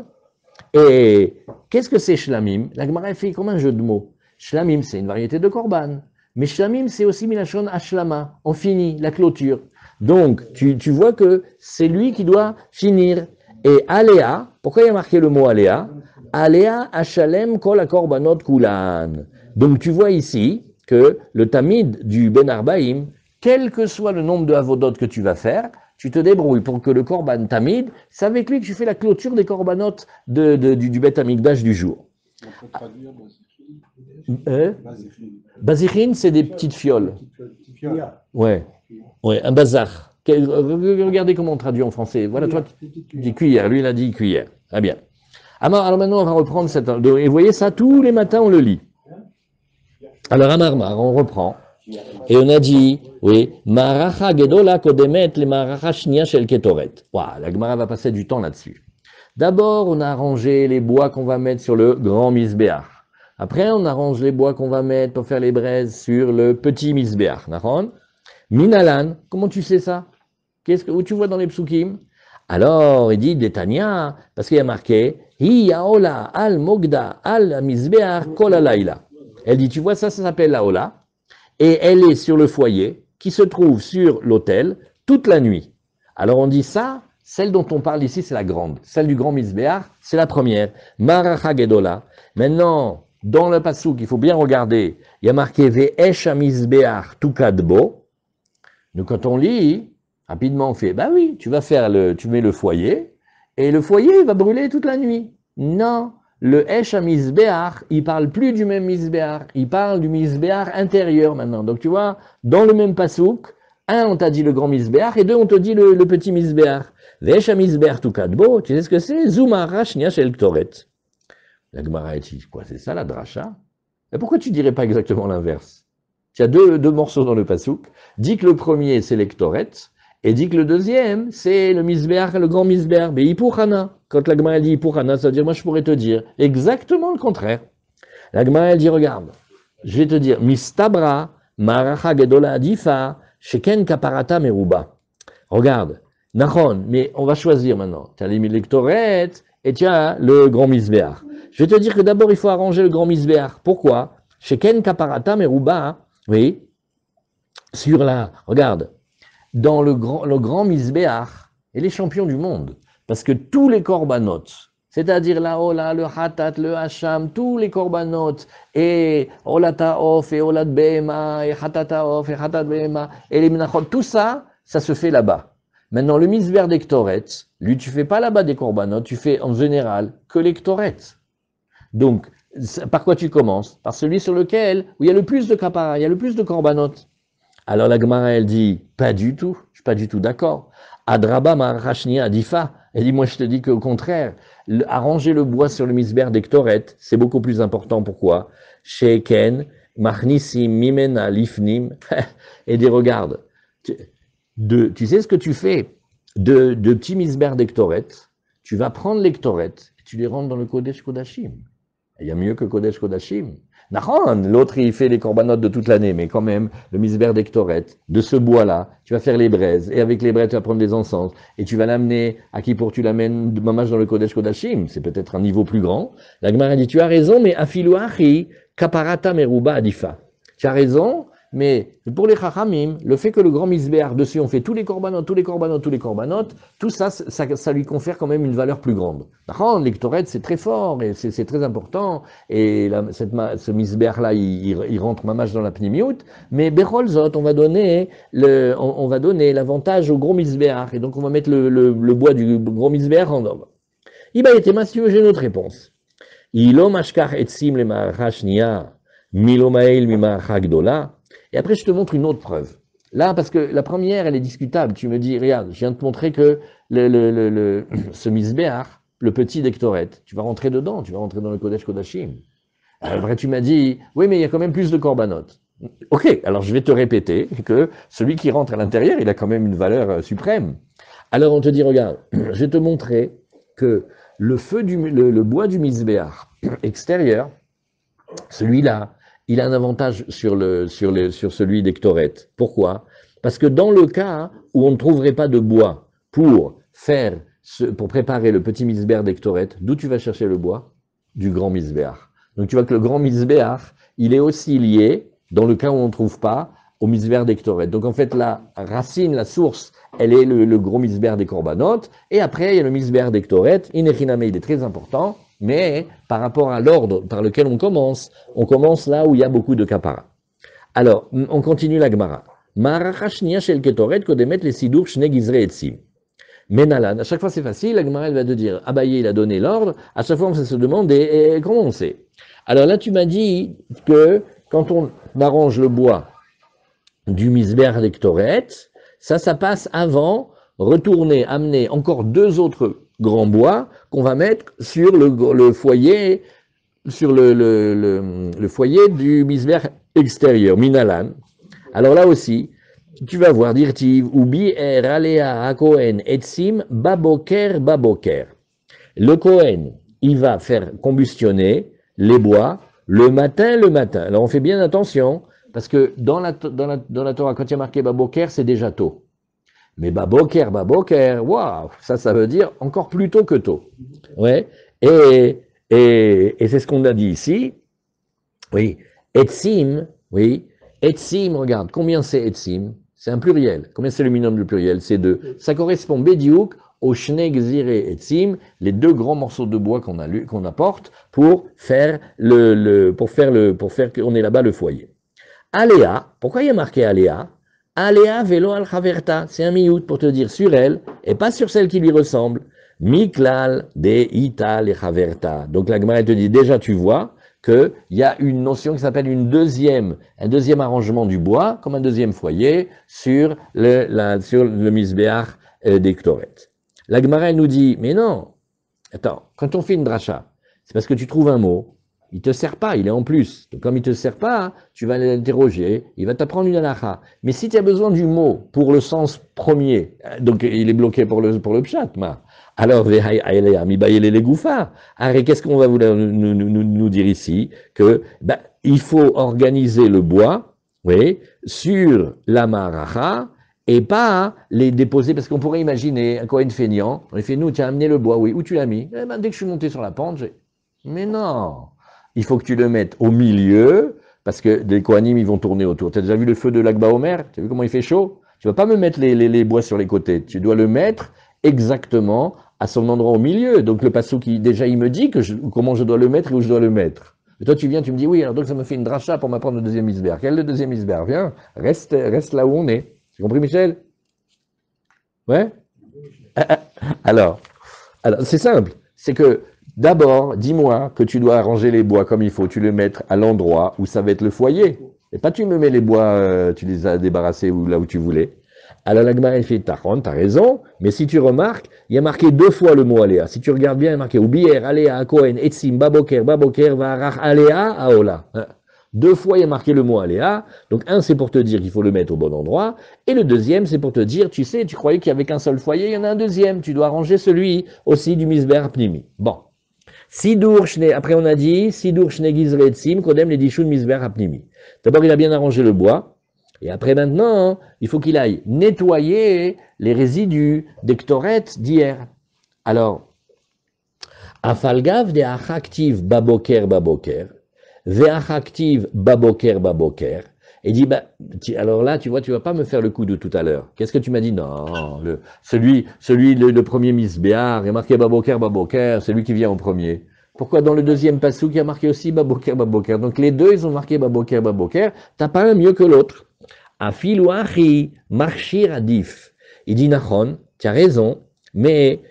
Speaker 1: Et qu'est-ce que c'est shlamim? La Gemara fait comme un jeu de mots. Shlamim, c'est une variété de korban. Mais shlamim, c'est aussi milachon ashlama. On finit, la clôture. Donc, tu vois que c'est lui qui doit finir. Et alea, pourquoi il y a marqué le mot alea? Alea ashalem kol korbanot kulan. Donc tu vois ici que le tamid du Ben Arbaïm, quel que soit le nombre de avodot que tu vas faire, tu te débrouilles pour que le korban tamid, c'est avec lui que tu fais la clôture des korbanot du Bet Amikdash du jour.
Speaker 3: On peut traduire
Speaker 1: Bazichin, c'est des petites fioles.
Speaker 2: Fiole.
Speaker 1: Ouais, ouais, un bazar. Regardez comment on traduit en français. Voilà, toi, tu dis cuillère. Lui, il a dit cuillère. Très bien. Alors maintenant, on va reprendre cette. Et vous voyez ça, tous les matins, on le lit. Alors, à Marmar, on reprend. Et on a dit, oui, Maracha Gedola Kodemet, le Maracha Shnia Shel Ketoret. Waouh, la Gemara va passer du temps là-dessus. D'abord, on a arrangé les bois qu'on va mettre sur le grand misbéach. Après, on arrange les bois qu'on va mettre pour faire les braises sur le petit misbéach. D'accord? Minalan, comment tu sais ça? Où tu vois dans les psukim? Alors, il dit Detania, parce qu'il y a marqué Hi yaola al mogda al misbeach kol alayla. Elle dit, tu vois ça s'appelle la ola, et elle est sur le foyer qui se trouve sur l'autel toute la nuit. Alors on dit ça, celle dont on parle ici, c'est la grande. Celle du grand misbeach, c'est la première. Maracha gedola. Maintenant, dans le passouk, il faut bien regarder, il y a marqué Ve'esh misbeach tukadbo. Donc quand on lit, rapidement on fait, bah oui, tu mets le foyer, et le foyer va brûler toute la nuit. Non, le Esh HaMizbeach, il parle plus du même Mizbeach, il parle du Mizbeach intérieur maintenant. Donc tu vois, dans le même pasouk, un on t'a dit le grand Mizbeach, et deux on te dit le petit Mizbeach. Ve'esh HaMizbeach tukadbo, tu sais ce que c'est? Zumara shnia shel ktoret. La Gemara dit, quoi, c'est ça la dracha? Et pourquoi tu dirais pas exactement l'inverse? Il y a deux morceaux dans le pasouk. Dit que le premier, c'est l'Ektoret, et dit que le deuxième, c'est le Misbeach, le grand Misbeach. Mais Ipurhana. Quand la Gemara dit Ipurhana, ça veut dire, moi je pourrais te dire exactement le contraire. La Gemara elle dit, regarde, je vais te dire, Mistabra, Maracha Gedola Adifa, Sheken Kaparata Meruba. Regarde, Nachon, mais on va choisir maintenant. Tu as l'Ektoret et tu as le grand Misbeach. Je vais te dire que d'abord, il faut arranger le grand Misbeach. Pourquoi? Sheken Kaparata Meruba. Oui, regarde, dans le grand Misbeach, et les champions du monde, parce que tous les korbanot, c'est-à-dire la Ola, le Hatat, le Hacham, tous les korbanot, et Olata Of, et Olat Behema, et Hatata Of, et Hatat Behema, et les Menachot, tout ça, ça se fait là-bas. Maintenant, le Misbeach des Ktoret, lui, tu fais pas là-bas des korbanot, tu fais en général que les Ktoret. Donc, par quoi tu commences? Par celui sur lequel, où il y a le plus de kapara, il y a le plus de korbanot. Alors la Gemara, elle dit, pas du tout, je suis pas du tout d'accord. Adraba Maharashnia Adifa, elle dit, moi je te dis qu'au contraire, arranger le bois sur le misber des Ktoret, c'est beaucoup plus important. Pourquoi? Sheken, Machnisim, Mimena, Lifnim, et dit, regarde, tu sais ce que tu fais de petits misber des Ktoret, tu vas prendre les Ktoret, et tu les rentres dans le Kodesh Kodashim. Il y a mieux que Kodesh Kodashim. L'autre, il fait les corbanotes de toute l'année, mais quand même, le misber des Ktoret, de ce bois-là, tu vas faire les braises, et avec les braises, tu vas prendre des encens, et tu vas l'amener à qui pour tu l'amènes de mamage dans le Kodesh Kodashim. C'est peut-être un niveau plus grand. La Gemara dit, tu as raison, mais afilu achi, kaparata meruba adifa. Tu as raison, mais pour les chachamim, le fait que le grand misber, dessus, on fait tous les corbanotes, tout ça, ça lui confère quand même une valeur plus grande. Les Ktoret, c'est très fort, et c'est très important, et ce misber-là, il rentre mamash dans la pnimiout, mais Becholzot, on va donner l'avantage au gros misber, et donc on va mettre le bois du gros misber en or. Ibaïtema, si tu veux, j'ai une autre réponse. Ilo mashkar etsim le ma'aracha shnia, milo ma'el mi ma'aracha gdola. Et après, je te montre une autre preuve. Là, parce que la première, elle est discutable. Tu me dis, regarde, je viens de te montrer que ce misbeach, le petit d'Ektoret, tu vas rentrer dedans, tu vas rentrer dans le Kodesh Kodashim. Après, tu m'as dit, oui, mais il y a quand même plus de korbanot. Ok, alors je vais te répéter que celui qui rentre à l'intérieur, il a quand même une valeur suprême. Alors on te dit, regarde, je vais te montrer que le bois du misbeach extérieur, celui-là, il a un avantage sur celui d'Ektoret. Pourquoi? Parce que dans le cas où on ne trouverait pas de bois pour préparer le petit misber d'Ektoret, d'où tu vas chercher le bois? Du grand misbeach. Donc tu vois que le grand misbeach, il est aussi lié, dans le cas où on ne trouve pas, au misber d'Ektoret. Donc en fait, la racine, la source, elle est le gros misber des korbanot, et après, il y a le misber d'Ektoret. Inechiname, il est très important. Mais par rapport à l'ordre par lequel on commence là où il y a beaucoup de kapara. Alors, on continue la Gemara. Ma'aracha shniya shel ketoret kodemet le sidur shne gizre etzim. Menalan, à chaque fois c'est facile, la Gemara elle va te dire, Abaye il a donné l'ordre, à chaque fois on se demande, et comment on sait? Alors là tu m'as dit que quand on arrange le bois du misber lectoret, ça passe avant, retourner, amener encore deux autres grands bois qu'on va mettre sur le foyer, sur le foyer du misber extérieur, minalan. Alors là aussi, tu vas voir dirtiv ou bi'er alea hakohen etzim baboker baboker. Le Kohen, il va faire combustionner les bois le matin. Alors on fait bien attention parce que dans la Torah, quand il y a marqué baboker, c'est déjà tôt. Mais baboker, waouh, ça veut dire encore plus tôt que tôt. Ouais. Et c'est ce qu'on a dit ici. Oui. Etzim, oui. Etzim, regarde, combien c'est Etzim? C'est un pluriel. Combien c'est le minimum du pluriel? C'est 2. Ça correspond bédiouk au Shnei Gzire Etzim, les deux grands morceaux de bois qu'on apporte pour faire qu'on ait là-bas le foyer. Aléa, pourquoi il y a marqué Aléa? Aléa velo al chaverta, c'est un miout pour te dire sur elle et pas sur celle qui lui ressemble. Miklal de ita le chaverta. Donc la Gemara te dit déjà tu vois qu'il y a une notion qui s'appelle un deuxième arrangement du bois, comme un deuxième foyer, sur le misbéach des Ktoret. La Gemara nous dit, mais non, attends, quand on fait une dracha, c'est parce que tu trouves un mot, il ne te sert pas, il est en plus. Donc, comme il ne te sert pas, tu vas l'interroger, il va t'apprendre une halakha. Mais si tu as besoin du mot pour le sens premier, donc il est bloqué pour le pshat, alors, qu'est-ce qu'on va vouloir nous dire ici? Que il faut organiser le bois, oui, sur la maracha et pas les déposer, parce qu'on pourrait imaginer un Kohen feignant, il fait, nous, tu as amené le bois, oui, où tu l'as mis? Eh ben, dès que je suis monté sur la pente, mais non, il faut que tu le mettes au milieu, parce que les Kohanim, ils vont tourner autour. Tu as déjà vu le feu de l'Akba Omer? Tu as vu comment il fait chaud? Tu vas pas me mettre les bois sur les côtés, tu dois le mettre exactement à son endroit au milieu. Donc le passou qui déjà il me dit comment je dois le mettre et où je dois le mettre. Et toi tu viens, tu me dis oui, alors donc ça me fait une dracha pour m'apprendre le deuxième isber. Quel est le deuxième isber? Viens, reste là où on est. Tu compris Michel? Ouais. Alors c'est simple, c'est que d'abord dis-moi que tu dois arranger les bois comme il faut, tu le mettre à l'endroit où ça va être le foyer. Et pas tu me mets les bois, tu les as débarrassés là où tu voulais. Alors la Gemara fait Tachon, t'as raison, mais si tu remarques, il y a marqué deux fois le mot Aléa. Si tu regardes bien, il y a marqué Ubier, Aléa, Kohen, Etzim, Baboker, Varach, Aléa, Aola. Deux fois, il y a marqué le mot Aléa. Donc un, c'est pour te dire qu'il faut le mettre au bon endroit. Et le deuxième, c'est pour te dire, tu sais, tu croyais qu'il y avait qu'un seul foyer, il y en a un deuxième. Tu dois arranger celui aussi du Misber Pnimi. Bon. Sidur Shne, après on a dit, Sidur Shne Gizre Etzim, Kodem le Dishun Misber Pnimi. D'abord, il a bien arrangé le bois. Et après maintenant, il faut qu'il aille nettoyer les résidus des ktorettes d'hier. Alors, Afalgav de achaktiv baboker, ve achaktiv baboker. Et dit, alors là, tu vois, tu vas pas me faire le coup de tout à l'heure. Qu'est-ce que tu m'as dit? Non, le premier misbéar, il a marqué baboker, c'est lui qui vient en premier. Pourquoi dans le deuxième passouk, il y a marqué aussi baboker? Donc les deux, ils ont marqué baboker. T'as pas un mieux que l'autre. Afilu achi marchir adif. Il dit Nachon, tu as raison, mais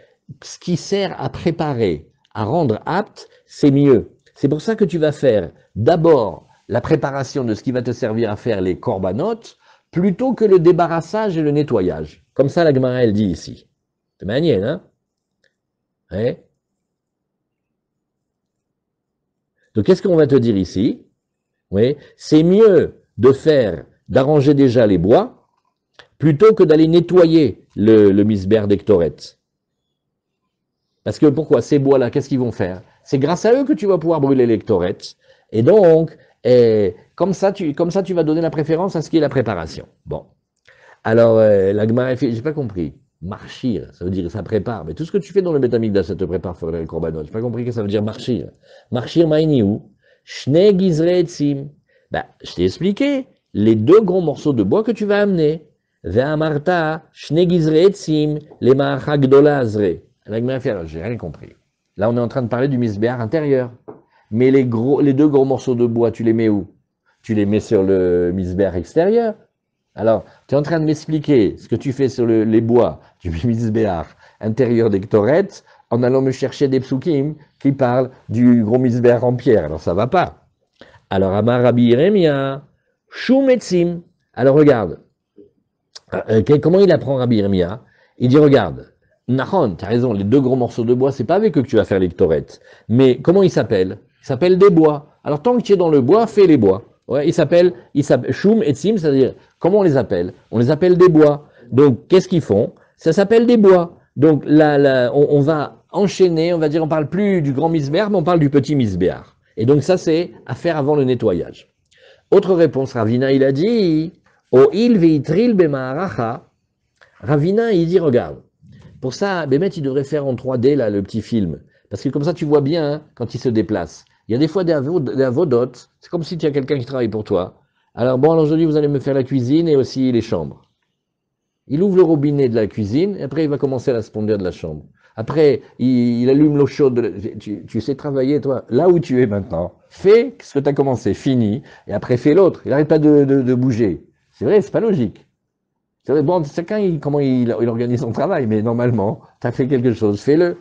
Speaker 1: ce qui sert à préparer, à rendre apte, c'est mieux. C'est pour ça que tu vas faire d'abord la préparation de ce qui va te servir à faire les corbanotes, plutôt que le débarrassage et le nettoyage. Comme ça, la Gemara, elle dit ici. C'est manière, hein? Ouais. Donc, qu'est-ce qu'on va te dire ici? Oui, c'est mieux d'arranger déjà les bois, plutôt que d'aller nettoyer le misber d'Ectoret. Parce que pourquoi? Ces bois-là, qu'est-ce qu'ils vont faire? C'est grâce à eux que tu vas pouvoir brûler l'Ectoret. Et donc, comme ça, tu vas donner la préférence à ce qui est la préparation. Bon. Alors, la Gemara fait, j'ai pas compris. Marchir, ça veut dire ça prépare. Mais tout ce que tu fais dans le Betamikdash, ça te prépare pour les korbanot. J'ai pas compris que ça veut dire marchir. Marchir maïniou. Shne gizre etzim. Je t'ai expliqué les deux grands morceaux de bois que tu vas amener. Ve'amarta, shne gizre etzim, le ma'acha gdola azre. La Gemara fait, alors, j'ai rien compris. Là, on est en train de parler du misbéar intérieur. Mais les deux gros morceaux de bois, tu les mets où? Tu les mets sur le misbéar extérieur. Alors, tu es en train de m'expliquer ce que tu fais sur les bois du misbéar intérieur des Ktoret en allant me chercher des psukim qui parlent du gros misbéar en pierre. Alors, ça va pas. Alors, Amar Rabbi Yeremia, Shumetzim. Alors, regarde. Comment il apprend Rabbi Yeremia? Il dit, regarde, Nahon, tu as raison, les deux gros morceaux de bois, c'est pas avec eux que tu vas faire les Ktoret. Mais comment ils s'appellent? Ils s'appellent des bois. Alors, tant que tu es dans le bois, fais les bois. Ouais, ils s'appellent Shum et Tzim, c'est-à-dire, comment on les appelle? On les appelle des bois. Donc, qu'est-ce qu'ils font? Ça s'appelle des bois. Donc, là, on va enchaîner, on va dire, on parle plus du grand misbéar, mais on parle du petit misbéar. Et donc, ça, c'est à faire avant le nettoyage. Autre réponse, Ravina, il a dit, O il veitril bema'aracha. Ravina, il dit, regarde, pour ça, Bémet, il devrait faire en 3D, là, le petit film. Parce que comme ça, tu vois bien hein, quand il se déplace. Il y a des fois des avodotes. C'est comme si tu as quelqu'un qui travaille pour toi. Alors bon, alors aujourd'hui, vous allez me faire la cuisine et aussi les chambres. Il ouvre le robinet de la cuisine et après, il va commencer à la sponder de la chambre. Après, il allume l'eau chaude. Tu sais travailler, toi, là où tu es maintenant. Fais ce que tu as commencé, fini. Et après, fais l'autre. Il n'arrête pas de bouger. C'est vrai, c'est pas logique. C'est vrai, bon, chacun, comment il organise son travail, mais normalement, tu as fait quelque chose, fais-le.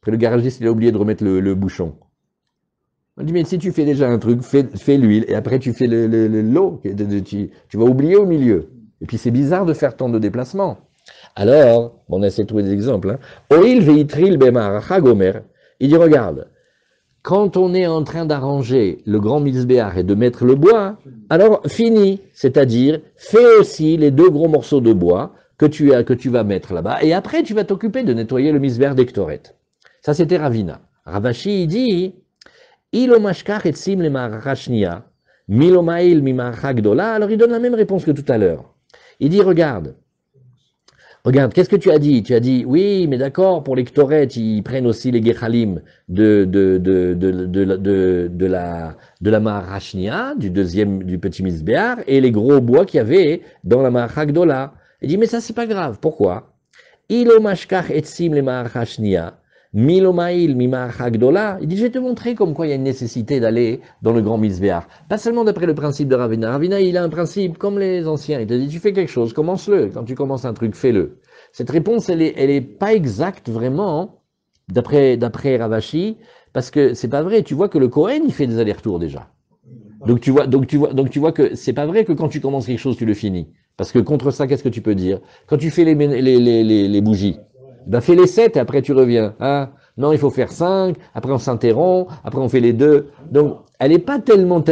Speaker 1: Après, le garagiste, il a oublié de remettre le bouchon. On dit, mais si tu fais déjà un truc, fais l'huile, et après tu fais l'eau, tu vas oublier au milieu. Et puis c'est bizarre de faire tant de déplacements. Alors, on essaie de trouver des exemples. Hein. Oil veitril bemar chagomer. Il dit, regarde, quand on est en train d'arranger le grand misbéar et de mettre le bois, alors fini, c'est-à-dire fais aussi les deux gros morceaux de bois que tu vas mettre là-bas, et après tu vas t'occuper de nettoyer le misbéar d'Ektoret. Ça c'était Ravina. Ravashi il dit, Ilo mashkach etzim le marachnia, milo mail mi gdola. Alors il donne la même réponse que tout à l'heure. Il dit, regarde, qu'est-ce que tu as dit? Tu as dit, oui, mais d'accord, pour les ktoret, ils prennent aussi les gechalim de la Maharashnia, du petit misbéar, et les gros bois qu'il y avait dans la Maharagdola. Il dit, mais ça, c'est pas grave. Pourquoi? Ilo mashkach etzim le Maharashnia, milomail mi Maharagdola. Il dit, je vais te montrer comme quoi il y a une nécessité d'aller dans le grand misbéar. Pas seulement d'après le principe de Ravina. Ravina, il a un principe comme les anciens. Il te dit, tu fais quelque chose, commence-le. Quand tu commences un truc, fais-le. Cette réponse, elle est pas exacte vraiment, d'après Ravashi, parce que c'est pas vrai. Tu vois que le Kohen, il fait des allers-retours déjà. Donc tu vois que c'est pas vrai que quand tu commences quelque chose, tu le finis. Parce que contre ça, qu'est-ce que tu peux dire? Quand tu fais les bougies, ben fais les 7 et après tu reviens. Hein? Non, il faut faire 5, après on s'interrompt, après on fait les 2. Donc, elle n'est pas tellement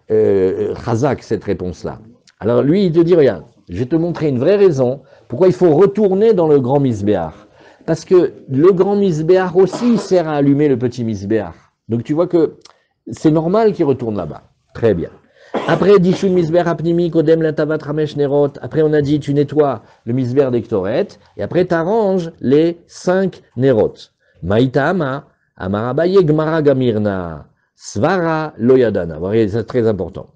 Speaker 1: chazak, cette réponse-là. Alors lui, il te dit, regarde, je vais te montrer une vraie raison pourquoi il faut retourner dans le grand misbéar. Parce que le grand misbéar aussi sert à allumer le petit misbéar. Donc tu vois que c'est normal qu'il retourne là-bas. Très bien. Après, Dishun misber apnimi, kodem latavat ramesh nerot. Après, on a dit, tu nettoies le misber d'Ektoret, et après, tu arranges les 5 nerot. Maïta ama, amarabaye gmara gamirna, svara loyadana. Vous voyez, c'est très important.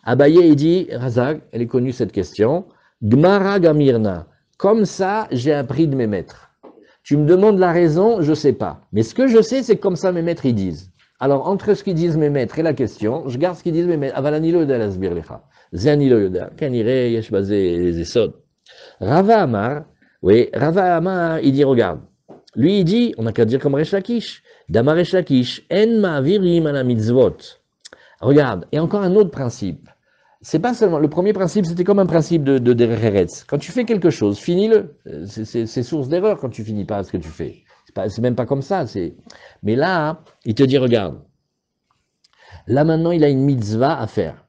Speaker 1: Abaye, il dit, Razak, elle est connue cette question, gmara gamirna. Comme ça, j'ai appris de mes maîtres. Tu me demandes la raison, je sais pas. Mais ce que je sais, c'est que comme ça, mes maîtres, ils disent. Alors, entre ce qu'ils disent mes maîtres et la question, je garde ce qu'ils disent mes maîtres. Avalani lo yoda lasbir lecha. Zani lo yoda. Kanire yesh bazé les esod. Rava Amar, oui, Rava Amar, il dit, regarde. Lui, il dit, on n'a qu'à dire comme Resh Lakish. Damar Resh Lakish, en ma'avirim ala mitzvot. Regarde, et encore un autre principe. C'est pas seulement, le premier principe, c'était comme un principe de Derech Eretz. Quand tu fais quelque chose, finis-le. C'est source d'erreur quand tu finis pas ce que tu fais. C'est même pas comme ça. Mais là, il te dit, regarde, là maintenant, il a une mitzvah à faire.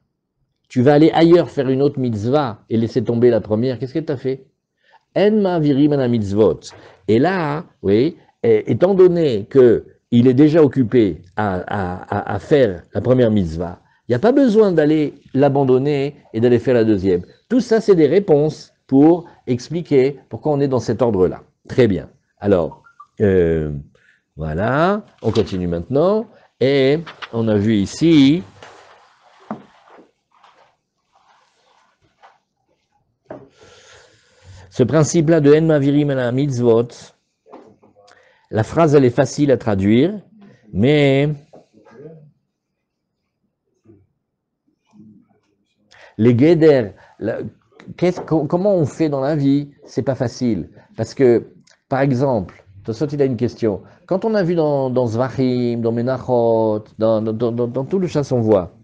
Speaker 1: Tu vas aller ailleurs faire une autre mitzvah et laisser tomber la première. Qu'est-ce que tu as fait? En ma'avirim ala mitzvot. Et là, oui, étant donné que il est déjà occupé à faire la première mitzvah, il n'y a pas besoin d'aller l'abandonner et d'aller faire la deuxième. Tout ça, c'est des réponses pour expliquer pourquoi on est dans cet ordre-là. Très bien. Alors, voilà, on continue maintenant. Et on a vu ici, ce principe-là de En Mavirim ala Mitzvot, la phrase, elle est facile à traduire, mais les guédères, comment on fait dans la vie, c'est pas facile. Parce que, par exemple, Tosfot, il a une question. Quand on a vu dans Zvachim, dans Menachot, dans tout le chasse-on-voit,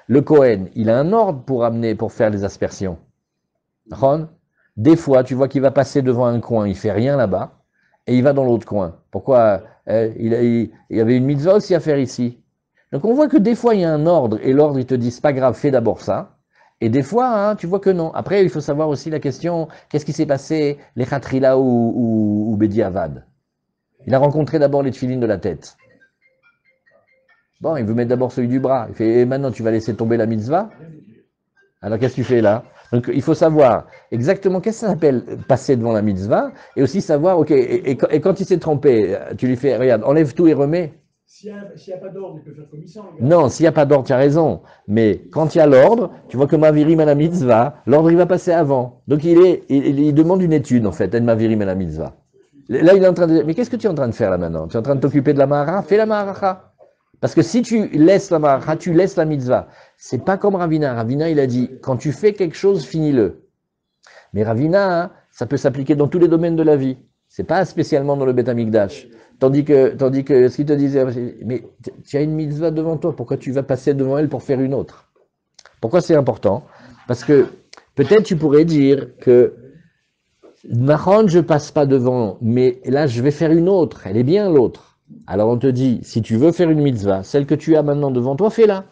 Speaker 1: le Kohen, il a un ordre pour faire les aspersions. Des fois, tu vois qu'il va passer devant un coin, il fait rien là-bas, et il va dans l'autre coin. Pourquoi il y avait une mitzvah aussi à faire ici. Donc on voit que des fois, il y a un ordre, et l'ordre, il te dit, c'est pas grave, fais d'abord ça. Et des fois, hein, tu vois que non. Après, il faut savoir aussi la question, qu'est-ce qui s'est passé, les Khatrila ou Bedi Avad? Il a rencontré d'abord les tefilines de la tête. Bon, il veut mettre d'abord celui du bras. Il fait, et maintenant, tu vas laisser tomber la mitzvah? Alors, qu'est-ce que tu fais là? Donc, il faut savoir exactement qu'est-ce que ça s'appelle passer devant la mitzvah, et aussi savoir, ok, et quand il s'est trompé, tu lui fais, regarde, enlève tout et remets.
Speaker 2: S'il n'y a pas d'ordre, il peut faire comme il sent.
Speaker 1: Non, s'il n'y a pas d'ordre, tu as raison. Mais quand il y a l'ordre, tu vois que Mavirim à la mitzvah, l'ordre il va passer avant. Donc il demande une étude en fait, En Mavirim à la mitzvah. Là il est en train de dire, mais qu'est-ce que tu es en train de faire là maintenant? Tu es en train de t'occuper de la mahara? Fais la mahara. Parce que si tu laisses la mahara, tu laisses la mitzvah. C'est pas comme Ravina. Ravina il a dit, quand tu fais quelque chose, finis-le. Mais Ravina, hein, ça peut s'appliquer dans tous les domaines de la vie. C'est pas spécialement dans le Beth Amikdash. Tandis que ce qu'il te disait, mais tu as une mitzvah devant toi, pourquoi tu vas passer devant elle pour faire une autre? Pourquoi c'est important? Parce que peut-être tu pourrais dire que Mahon, je passe pas devant, mais là je vais faire une autre, elle est bien l'autre. Alors on te dit, si tu veux faire une mitzvah, celle que tu as maintenant devant toi, fais-la.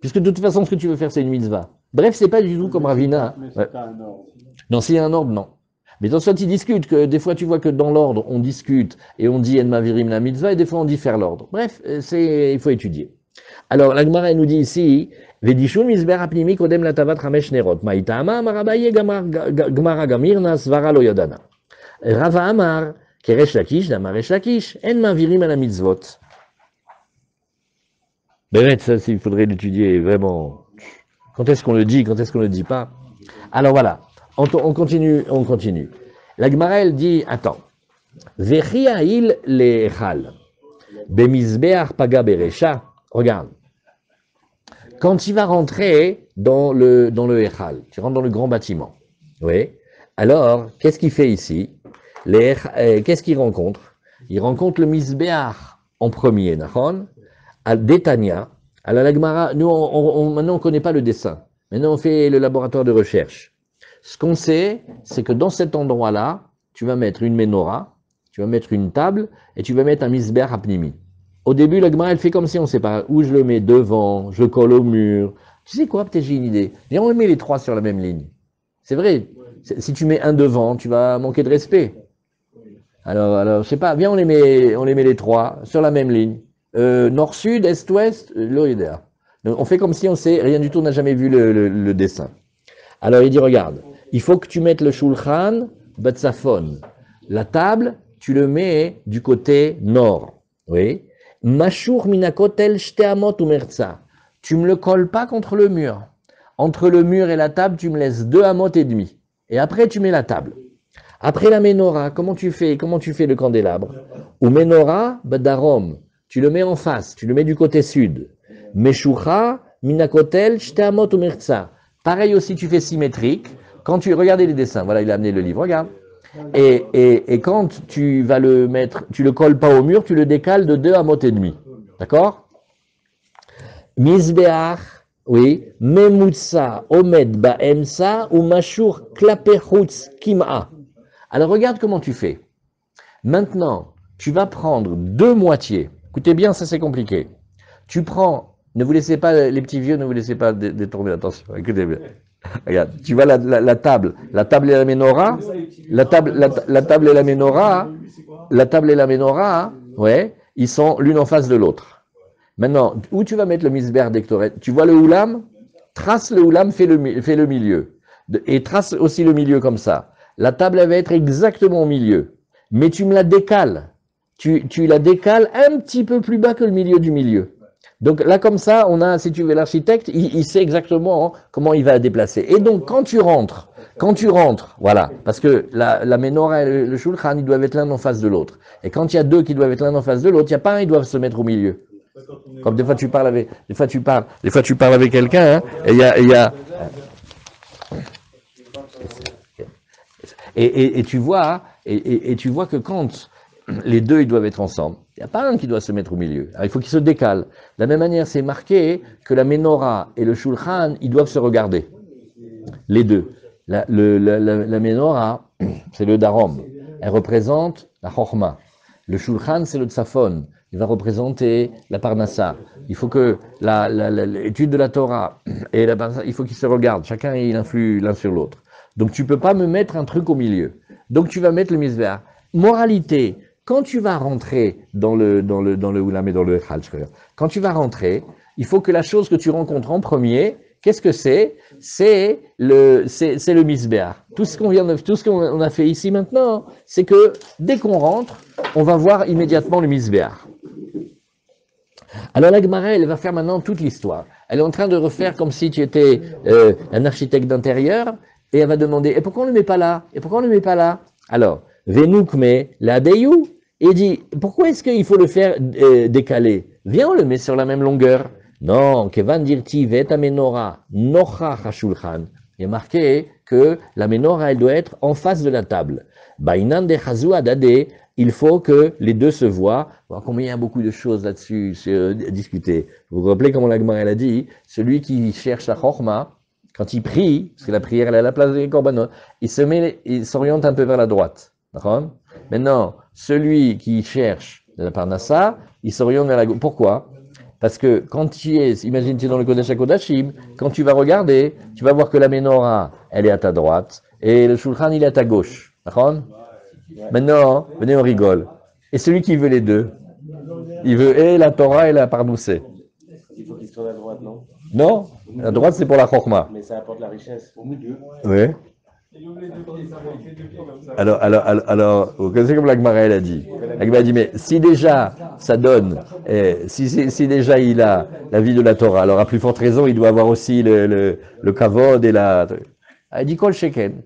Speaker 1: Puisque de toute façon, ce que tu veux faire, c'est une mitzvah. Bref, c'est pas du tout comme Ravina.
Speaker 2: Mais c'est pas un ordre.
Speaker 1: Non, s'il y a un ordre, non. Mais dans ce cas, ils discutent, que des fois tu vois que dans l'ordre, on discute et on dit En Mavirim la mitzvah, et des fois on dit faire l'ordre. Bref, il faut étudier. Alors, la Gemara nous dit ici, Vedishun misber apnimi kodem latavat chamesh nerot, ma'itama amar Abaye Gemara gamirna svara lo yadana. Rava amar, keresh lakish, damar resh lakish, En Mavirim la mitzvot. Ben, ça, il faudrait l'étudier vraiment. Quand est-ce qu'on le dit, quand est-ce qu'on ne le dit pas? Alors voilà. On continue. La Gemara, elle dit, attends. Vechiail le echal. Bemizbeach paga beresha. Regarde. Quand tu vas rentrer dans le echal, tu rentres dans le grand bâtiment. Oui. Alors, qu'est-ce qu'il fait ici? Qu'est-ce qu'il rencontre? Il rencontre le Mizbeach en premier, Nachon. D'Etania. Alors la Gemara, nous, maintenant on ne connaît pas le dessin. Maintenant on fait le laboratoire de recherche. Ce qu'on sait, c'est que dans cet endroit-là, tu vas mettre une menorah, tu vas mettre une table, et tu vas mettre un misber apnimi. Au début, la Gemara, elle fait comme si on ne sait pas où je le mets devant, je colle au mur. Tu sais quoi, peut-être j'ai une idée. Viens, on met les trois sur la même ligne. C'est vrai. Si tu mets un devant, tu vas manquer de respect. Alors, je sais pas, viens, on les met les trois sur la même ligne. Nord-sud, est-ouest, l'Oïdéa. On fait comme si on sait, rien du tout, on n'a jamais vu le dessin. Alors il dit, regarde, il faut que tu mettes le shulchan batsafon. La table, tu le mets du côté nord. Oui. Mashur minakotel shteamot umerza. Tu me le colles pas contre le mur. Entre le mur et la table, tu me laisses 2 amot et demi. Et après, tu mets la table. Après la menorah, comment tu fais le candélabre? Ou menorah badarom. Tu le mets en face, tu le mets du côté sud. Meshucha minakotel shteamot umerza. Pareil aussi, tu fais symétrique. Quand tu regardez les dessins, voilà, il a amené le livre, regarde. Et quand tu vas le mettre, tu le colles pas au mur, tu le décales de 2 amot et demi. D'accord? Mizbeach, oui, memutsa, omed ba'emsa, ou mashur klapechutz kim'a. Alors regarde comment tu fais. Maintenant, tu vas prendre 2 moitiés. Écoutez bien, ça c'est compliqué. Tu prends, ne vous laissez pas, les petits vieux, ne vous laissez pas détourner, attention, écoutez bien. Regarde, tu vois la table et la menorah, la table et la menorah, ouais, ils sont l'une en face de l'autre. Maintenant, où tu vas mettre le misber d'Ectoret? Tu vois le houlam? Trace le houlam, fais le milieu. Et trace aussi le milieu comme ça. La table, elle va être exactement au milieu. Mais tu me la décales. Tu la décales un petit peu plus bas que le milieu du milieu. Donc là, comme ça, on a, si tu veux, l'architecte, il sait exactement comment il va déplacer. Et donc, quand tu rentres Quand tu rentres, voilà, parce que la menorah et le shulchan, ils doivent être l'un en face de l'autre. Et quand il y a deux qui doivent être l'un en face de l'autre, il n'y a pas un, ils doivent se mettre au milieu. Comme des fois tu parles avec, des fois tu parles avec quelqu'un, hein, et et tu vois, et tu vois que quand les deux ils doivent être ensemble, il n'y a pas un qui doit se mettre au milieu. Alors, il faut qu'ils se décalent. De la même manière, c'est marqué que la menorah et le shulchan, ils doivent se regarder. Les deux. La menorah, c'est le darom. Elle représente la chorma. Le shulchan, c'est le tzafon. Il va représenter la parnassa. Il faut que l'étude de la Torah et la parnassa, il faut qu'ils se regardent. Chacun, il influe l'un sur l'autre. Donc, tu ne peux pas me mettre un truc au milieu. Donc, tu vas mettre le misver. Moralité, quand tu vas rentrer dans le oulam et dans le echal, quand tu vas rentrer, il faut que la chose que tu rencontres en premier, qu'est-ce que c'est? C'est le misbéach. Tout ce qu'on a fait ici maintenant, c'est que dès qu'on rentre, on va voir immédiatement le misbéach. Alors la Gemara, elle va faire maintenant toute l'histoire. Elle est en train de refaire comme si tu étais un architecte d'intérieur, et elle va demander, et pourquoi on ne le met pas là? Et pourquoi on ne le met pas là? Alors, Venoukme la Deyou, et dit, pourquoi est-ce qu'il faut le faire décaler? Viens, on le met sur la même longueur. Non, Kevan dirti vet menorah nocha hashulchan. Il est marqué que la menorah, elle doit être en face de la table. Bainan de chazu adade, il faut que les deux se voient. Voir combien il y a beaucoup de choses là-dessus à discuter. Vous vous rappelez comment la Gemara elle a dit, celui qui cherche la chorma, quand il prie, parce que la prière elle est à la place des korbanot, il s'oriente un peu vers la droite. D'accord? Maintenant, celui qui cherche la parnassa, il s'oriente vers la gauche. Pourquoi? Parce que quand tu es, imagine tu es dans le Kodesh HaKodashim, quand tu vas regarder, tu vas voir que la menorah, elle est à ta droite, et le shulchan, il est à ta gauche. D'accord? Maintenant, venez, on rigole. Et celui qui veut les deux, il veut et la Torah et la Parnoussé.
Speaker 3: Il faut qu'il se tourne à droite, non?
Speaker 1: Non, la droite c'est pour la Chorma.
Speaker 3: Mais ça apporte la richesse. Au milieu.
Speaker 1: Oui. Alors, vous connaissez comme la Gemara elle a dit. La Gemara a dit, mais si déjà ça donne, si déjà il a la vie de la Torah, alors à plus forte raison, il doit avoir aussi le kavod et la... Il dit kol sheken.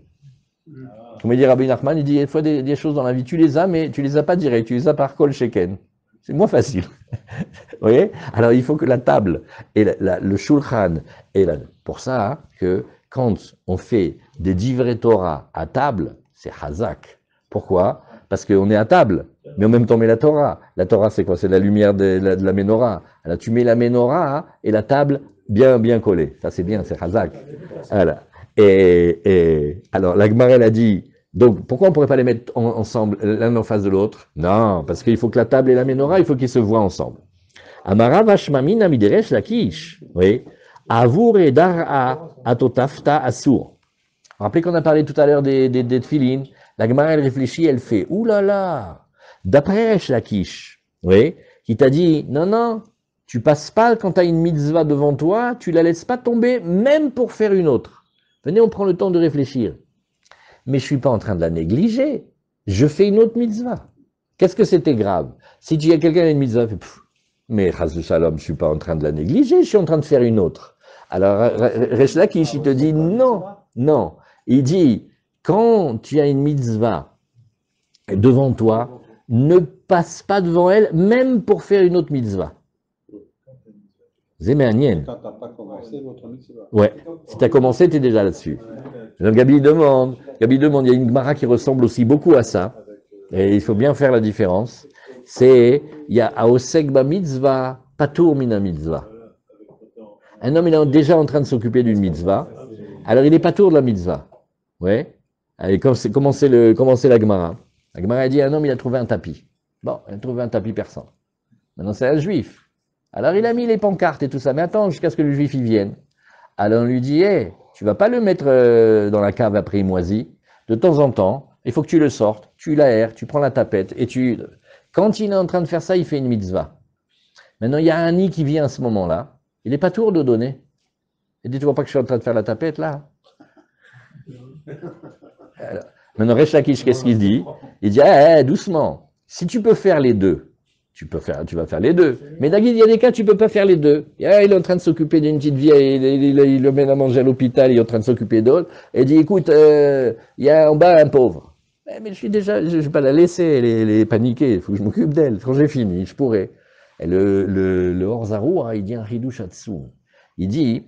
Speaker 1: Comme il dit Rabbi Nachman, il dit, il faut des choses dans la vie, tu les as, mais tu les as pas direct, tu les as par kol sheken. C'est moins facile. Vous voyez? Alors il faut que la table et le shulchan, et pour ça hein, que quand on fait des divrei Torah à table, c'est hazak. Pourquoi? Parce qu'on est à table, mais en même temps on met la Torah. La Torah c'est quoi? C'est la lumière de la menorah. Alors tu mets la menorah et la table bien collée. Ça c'est bien, c'est hazak. Voilà. Et alors la Gemara elle a dit, donc pourquoi on ne pourrait pas les mettre ensemble l'un en face de l'autre? Non, parce qu'il faut que la table et la menorah, il faut qu'ils se voient ensemble. Amara vashmamin amideresh lakish. Oui. Avur et dar'a atotafta asur. Rappelez qu'on a parlé tout à l'heure des tefilines. La Gemara elle réfléchit, elle fait ouh là là. D'après Resh Lakish, oui, qui t'a dit non, tu passes pas quand tu as une mitzvah devant toi, tu la laisses pas tomber même pour faire une autre. Venez, on prend le temps de réfléchir. Mais je suis pas en train de la négliger. Je fais une autre mitzvah. Qu'est-ce que c'était grave? Si tu as quelqu'un qui a une mitzvah, mais Chas Shalom, je suis pas en train de la négliger, je suis en train de faire une autre. Alors Resh Lakish, il te dit non. Il dit quand tu as une mitzvah devant toi, ne passe pas devant elle, même pour faire une autre mitzvah. Zéméanienne.
Speaker 2: Quand tu n'as pas commencé votre mitzvah.
Speaker 1: Ouais, si tu as commencé, tu es déjà là-dessus. Donc Gabi demande, il y a une Gemara qui ressemble aussi beaucoup à ça, et il faut bien faire la différence. C'est, il y a Aosek ba mitzvah, Patour mina mitzvah. Un homme, il est déjà en train de s'occuper d'une mitzvah, alors il est Patour de la mitzvah. Ouais. Allez, commencez la Gemara. La Gemara a dit, un homme, il a trouvé un tapis. Bon, il a trouvé un tapis persan. Maintenant, c'est un juif. Alors, il a mis les pancartes et tout ça. Mais attends, jusqu'à ce que le juif y vienne. Alors, on lui dit, tu vas pas le mettre dans la cave après il moisit. De temps en temps, il faut que tu le sortes, tu l'aères, tu prends la tapette et tu... Quand il est en train de faire ça, il fait une mitzvah. Maintenant, il y a un nid qui vient à ce moment-là. Il n'est pas tour de donner. Il dit, tu vois pas que je suis en train de faire la tapette, là? Alors, maintenant, Resh Lakish, qu'est-ce qu'il dit? Il dit, doucement. Si tu peux faire les deux, tu vas faire les deux. Mais David, il y a des cas, tu peux pas faire les deux. Il est en train de s'occuper d'une petite vieille, il le mène à manger à l'hôpital, il est en train de s'occuper d'autres, et il dit, écoute, il y a en bas un pauvre. Mais je vais pas la laisser, elle est paniquée, il faut que je m'occupe d'elle. Quand j'ai fini, je pourrai. Et le Orzaru, il dit un Ridushatsu. Il dit,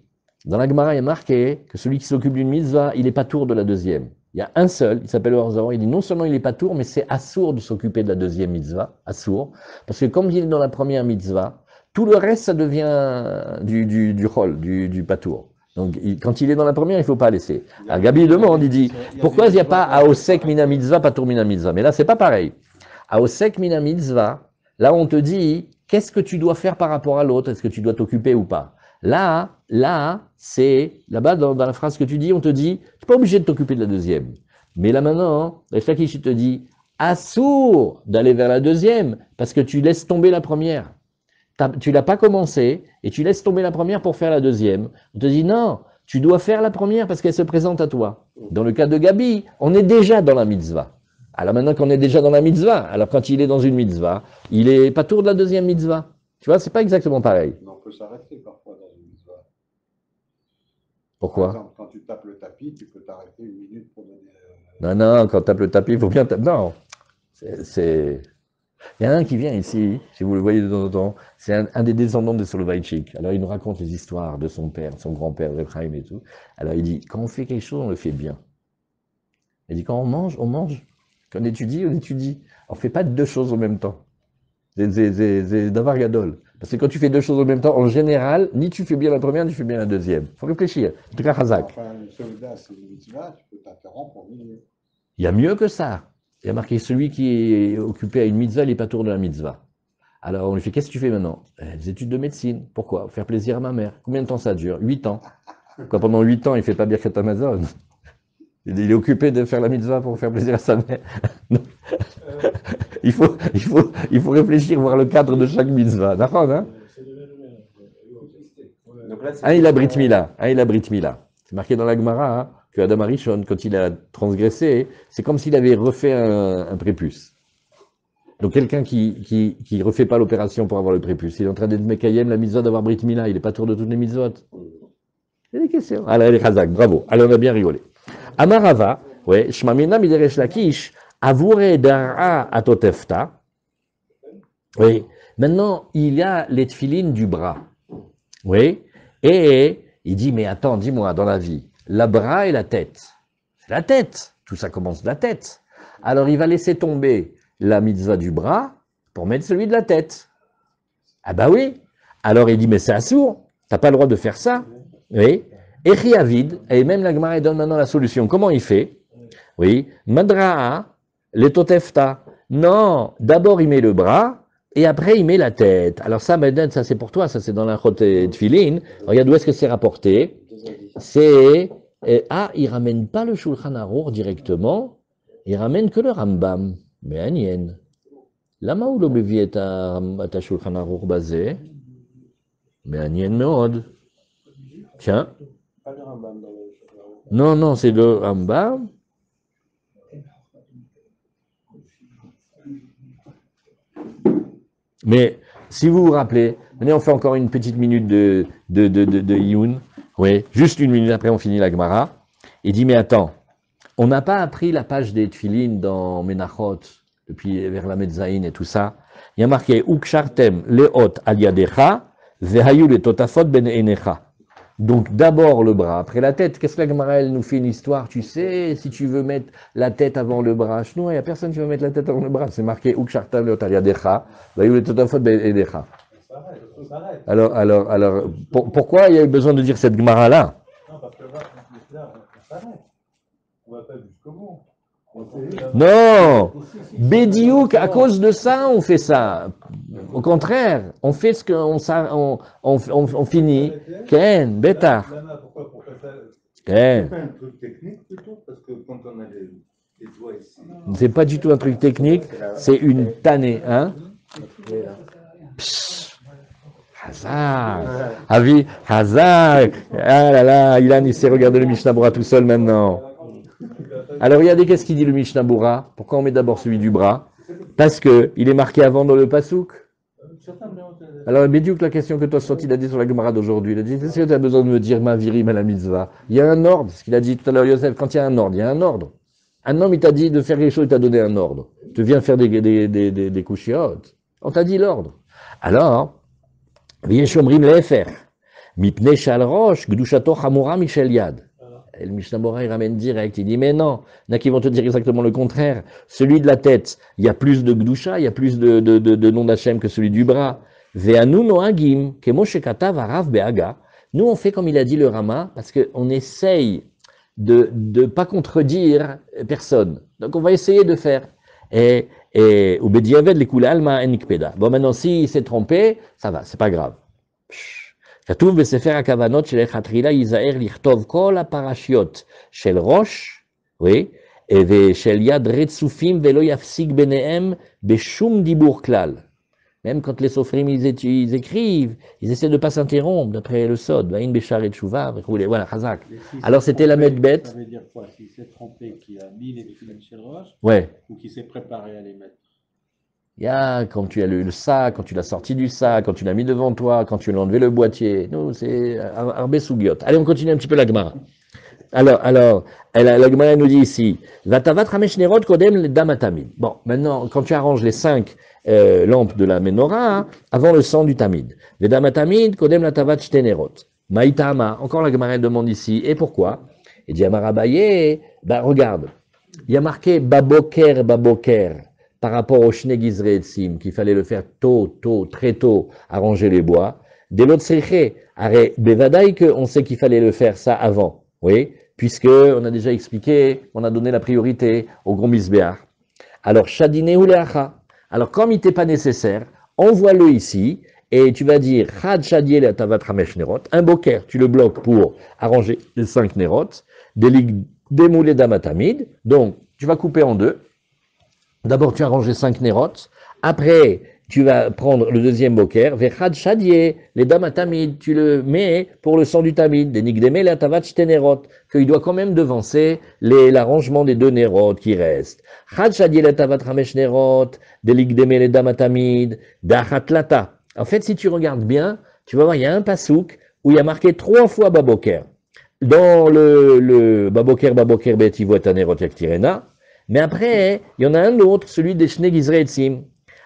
Speaker 1: dans la Gemara, il y a marqué que celui qui s'occupe d'une mitzvah, il n'est pas tour de la deuxième. Il y a un seul, il s'appelle le Orzaru, il dit non seulement il n'est pas tour, mais c'est assourd de s'occuper de la deuxième mitzvah, assourd, parce que comme il est dans la première mitzvah, tout le reste, ça devient du rôle, du patour. Donc, quand il est dans la première, il ne faut pas laisser. Alors, Gabi demande, il dit, pourquoi il n'y a pas Aosek mina mitzvah, patour mina mitzvah? Mais là, c'est pas pareil. Aosek mina mitzvah, là, on te dit, qu'est-ce que tu dois faire par rapport à l'autre? Est-ce que tu dois t'occuper ou pas? Là, c'est, là-bas, dans la phrase que tu dis, on te dit, tu n'es pas obligé de t'occuper de la deuxième. Mais là maintenant, Shakish te dit, assourd d'aller vers la deuxième, parce que tu laisses tomber la première. Tu l'as pas commencé, et tu laisses tomber la première pour faire la deuxième. On te dit, non, tu dois faire la première parce qu'elle se présente à toi. Dans le cas de Gabi, on est déjà dans la mitzvah. Alors maintenant qu'on est déjà dans la mitzvah, alors quand il est dans une mitzvah, il est pas tour de la deuxième mitzvah. Tu vois, c'est pas exactement pareil.
Speaker 4: Mais on peut s'arrêter parfois dans une mitzvah.
Speaker 1: Pourquoi?
Speaker 4: Par exemple, quand tu tapes le tapis, tu peux t'arrêter 1 minute pour donner.
Speaker 1: Non, quand tu tapes le tapis, il faut bien taper. Non, c'est... Il y en a un qui vient ici, si vous le voyez de temps en temps, c'est un des descendants de Soloveitchik. Alors il nous raconte les histoires de son père, son grand-père, Reb Chaim et tout. Alors il dit, quand on fait quelque chose, on le fait bien. Il dit, quand on mange, on mange. Quand on étudie, on étudie. On ne fait pas deux choses en même temps. C'est d'avoir gadol. Parce que quand tu fais deux choses en même temps, en général, ni tu fais bien la première, ni tu fais bien la deuxième. Il faut réfléchir. En tout cas, Hazak.
Speaker 4: Enfin, le soldat, c'est une mitzvah, tu peux t'interrompre pour 1 minute.
Speaker 1: Il y a mieux que ça. Il y a marqué celui qui est occupé à une mitzvah, il n'est pas tour de la mitzvah. Alors on lui fait, qu'est-ce que tu fais maintenant? Des études de médecine. Pourquoi? Faire plaisir à ma mère. Combien de temps ça dure? 8 ans. Quoi, pendant 8 ans, il ne fait pas Birkat Amazon. Il est occupé de faire la mitzvah pour faire plaisir à sa mère. il faut réfléchir, voir le cadre de chaque mitzvah. D'accord, hein? Il a Brit Mila. Il a Brit Mila. C'est marqué dans la Gemara, hein, que Adam Arishon, quand il a transgressé, c'est comme s'il avait refait un prépuce. Donc quelqu'un qui refait pas l'opération pour avoir le prépuce, il est en train d'être Mekayem, la mitzvah d'avoir Brit Mila, il n'est pas tour de toutes les mitzvot. Il y a des questions. Alors, les Chazak, bravo. Alors, on a bien rigolé. Amarava, ouais, Shmamina Mideresh Lakish, Avure Dara Atotefta. Oui. Maintenant, il y a les tefilines du bras. Oui. Et il dit, mais attends, dis-moi, dans la vie, le bras et la tête. C'est la tête. Tout ça commence de la tête. Alors, il va laisser tomber la mitzvah du bras pour mettre celui de la tête. Ah bah oui. Alors, il dit, mais c'est assourd. T'as pas le droit de faire ça. Oui. Et Riavid, et même la Gemara donne maintenant la solution. Comment il fait? Oui. Madra'a, les totefta. Non, d'abord il met le bras, et après il met la tête. Alors ça, maintenant, ça c'est pour toi, ça c'est dans la Chote Tfilin. Regarde où est-ce que c'est rapporté. C'est, il ramène pas le Shulchan Aruch directement, il ramène que le Rambam. Mais Anien. Lama ou le bevi est à Shulchan Aruch basé? Mais Anien meod. Tiens. Non, c'est le Rambam. Mais si vous vous rappelez, venez, on fait encore une petite minute de Iyun. Oui, juste une minute après on finit la Gemara. Il dit, mais attends, on n'a pas appris la page des Tfilin dans Menachot, depuis vers la Metzaïn et tout ça. Il y a marqué, Ukshartem leot al yadecha, vehayu le totafot ben enecha. Donc d'abord le bras, après la tête. Qu'est-ce que la Gemara, elle nous fait une histoire? Tu sais, si tu veux mettre la tête avant le bras, non, il n'y a personne qui veut mettre la tête avant le bras. C'est marqué Ukshartam le Otaliadecha, le Totafot Benecha. Alors, pourquoi il y a eu besoin de dire cette Gemara-là?
Speaker 2: Non, parce que là, on s'arrête. On va pas jusqu'au bout.
Speaker 1: Non, Bédiouk, à cause de ça, on fait ça. Au contraire, on fait ce qu'on finit. Ken, Bétar. Ken.
Speaker 4: C'est pas un truc technique plutôt, parce que quand on a les doigts ici.
Speaker 1: C'est pas du tout un truc technique, c'est une tannée, hein? Hazak. Avi, Hazak. Ah là là, Ilan, il sait regarder le Mishnah Bora tout seul maintenant. Alors regardez qu'est-ce qu'il dit le Mishnah Bora. Pourquoi on met d'abord celui du bras? Parce que il est marqué avant dans le Passouk. Alors, Bédiouk, la question que toi, il a dit sur la Gemara d'aujourd'hui, il a dit, est-ce que tu as besoin de me dire ma virim à la mitzvah? Il y a un ordre, ce qu'il a dit tout à l'heure, Yosef, quand il y a un ordre, il y a un ordre. Un homme, il t'a dit de faire quelque chose, il t'a donné un ordre. Tu viens faire des couchiottes. On t'a dit l'ordre. Alors, Vieshomrim lefer, mipne shal rosh, gdushato chamura michel yad. Et le Mishnah Bora, il ramène direct. Il dit, mais non, il y en a qui vont te dire exactement le contraire. Celui de la tête, il y a plus de Gdusha, il y a plus de nom d'Hachem que celui du bras. Ve'anu noagim, kemo shekatav arav be'aga. Nous, on fait comme il a dit le Rama, parce qu'on essaye de ne pas contredire personne. Donc, on va essayer de faire. Ou bediavad les kula alma enikpeda. Bon, maintenant, s'il s'est trompé, ça va, c'est pas grave. כתוב בספר הכוונות של לכתחילה ייזהר לכתוב כל הפרשיות של ראש, ושל יד רצופים ולא יפסיק ביניהם בשום דיבור כלל. Même quand les sofrim ils écrivent, ils essaient de ne pas s'interrompre d'après le sod. Vaïn Béchar et Tchouva, voilà, Chazak. Alors c'était la Medbet.
Speaker 5: Ça veut dire quoi? S'il s'est trompé, qu'il a mis les films chez le roche,
Speaker 1: Ouais.
Speaker 5: ou qu'il s'est préparé à les mettre?
Speaker 1: Il y a quand tu as le sac, quand tu l'as sorti du sac, quand tu l'as mis devant toi, quand tu l'as enlevé le boîtier. Non, c'est Arbé Sougiot. Allez, on continue un petit peu la Gemara. Alors, la Gemara nous dit ici, Vatavat Ramesh Nerot Kodem le Damatamid. Bon, maintenant, quand tu arranges les 5 lampes de la menorah, avant le sang du tamid. Le Damatamid Kodem la Tavat Shténerot. Maïtama, encore la Gemara demande ici, et pourquoi? Et dit Amarabaye, ben regarde, il y a marqué Baboker, Baboker. Par rapport au Shnei Gizre Etzim, qu'il fallait le faire tôt, très tôt, arranger les bois. Dès l'autre Sriché, arrêt, Bevadaï qu'on sait qu'il fallait le faire ça avant, oui, puisque on a déjà expliqué, on a donné la priorité au Gros Misbéach. Alors, Shadine ou Leacha. Alors, comme il n'était pas nécessaire, envoie-le ici, et tu vas dire, Chad Shadiel Atavat Ramesh Nerot, un boker, tu le bloques pour arranger les 5 Nerot, démoulé d'Amatamid, donc, tu vas couper en deux. D'abord, tu as rangé 5 nérotes. Après, tu vas prendre le deuxième boker. Vechad shadier, les dames tamid, tu le mets pour le sang du tamid. Des nigdeme la tavat nérotes, qu'il doit quand même devancer l'arrangement des 2 nérotes qui restent. Chad shadier la tavat ramesh nérotes, des nigdeme les dames tamid, d'achat lata. En fait, si tu regardes bien, tu vas voir, il y a un pasouk où il y a marqué 3 fois baboker. Dans le baboker bet ivot anerot yaktirena. Mais après, il y en a un autre, celui des Shnei Gizre Etzim.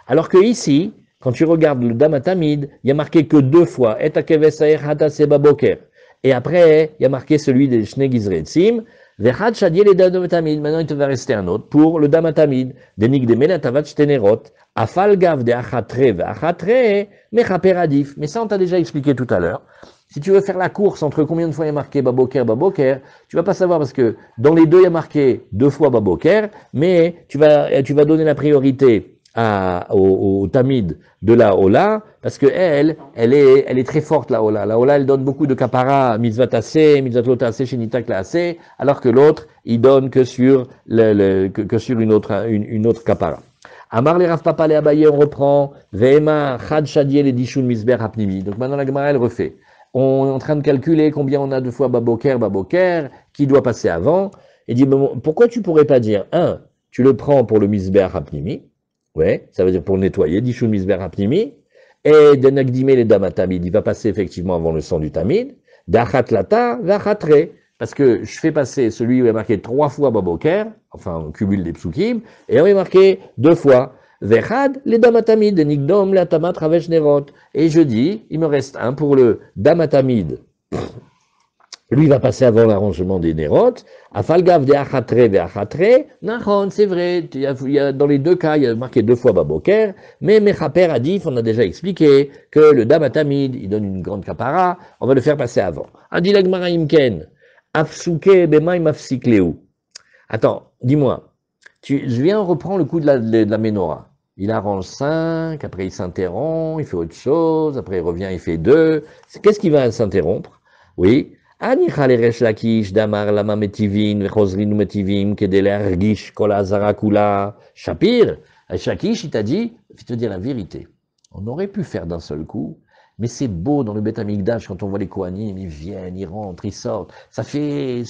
Speaker 1: Alors que ici, quand tu regardes le Damatamid, il y a marqué que 2 fois, Et akevesaer hatase baboker. Et après, il y a marqué celui des Shnei Gizre Etzim, Vechad shadiel et Damatamid. Maintenant, il te va rester un autre pour le Damatamid. Denik de melatavat shtenerot, afal gav de achatre, mechaper adif. Mais ça, on t'a déjà expliqué tout à l'heure. Si tu veux faire la course entre combien de fois il y a marqué Baboker, Baboker, tu vas pas savoir parce que dans les deux, il y a marqué 2 fois Baboker, mais tu vas donner la priorité au Tamid de la Ola, parce que elle est très forte, la Ola. La Ola, elle donne beaucoup de kapara, mitzvah tassé, mitzvah lotase, shenita klassé, alors que l'autre, il donne que sur une autre kapara. Amar le Rav Papa le Abaye, on reprend, Vehema, Chad Shadiel et Dishun Misber Hapnimi. Donc maintenant, la Gemara, elle refait. On est en train de calculer combien on a 2 fois Baboker, qui doit passer avant. Et dit, bon, pourquoi tu pourrais pas dire, tu le prends pour le Misber Hapnimi, ouais, ça veut dire pour le nettoyer, Dishun Misber Hapnimi, et Denagdime les Damatamid, il va passer effectivement avant le sang du Tamid, Dachat Lata, Vachatre, parce que je fais passer celui où il y a marqué 3 fois Baboker, enfin on cumule des psukim, et on est marqué 2 fois. Vechad, les damatamid, nigdom, la tamat, ravesh nerot. Et je dis, il me reste un pour le damatamid. Lui va passer avant l'arrangement des nerot. Afalgav de achatre ve achatre. Nahon, c'est vrai, dans les 2 cas, il y a marqué 2 fois baboker. Mais mechaper adif, on a déjà expliqué que le damatamid, il donne une grande kapara. On va le faire passer avant. Adilak maraimken. Afsuke bemaim afsikleu. Attends, dis-moi. Je viens reprendre le coup de la menorah. Il arrange 5, après il s'interrompt, il fait autre chose, après il revient, il fait 2. Qu'est-ce qui va s'interrompre? Oui. Anicha leresh lakish damar lama metivin vechozrinu metivim kedele argish kol hazara kula. Shapir, Shakish, il t'a dit, je vais te dire la vérité. On aurait pu faire d'un seul coup, mais c'est beau dans le Beth Amikdash quand on voit les Kohanim, ils viennent, ils rentrent, ils sortent. Ça fait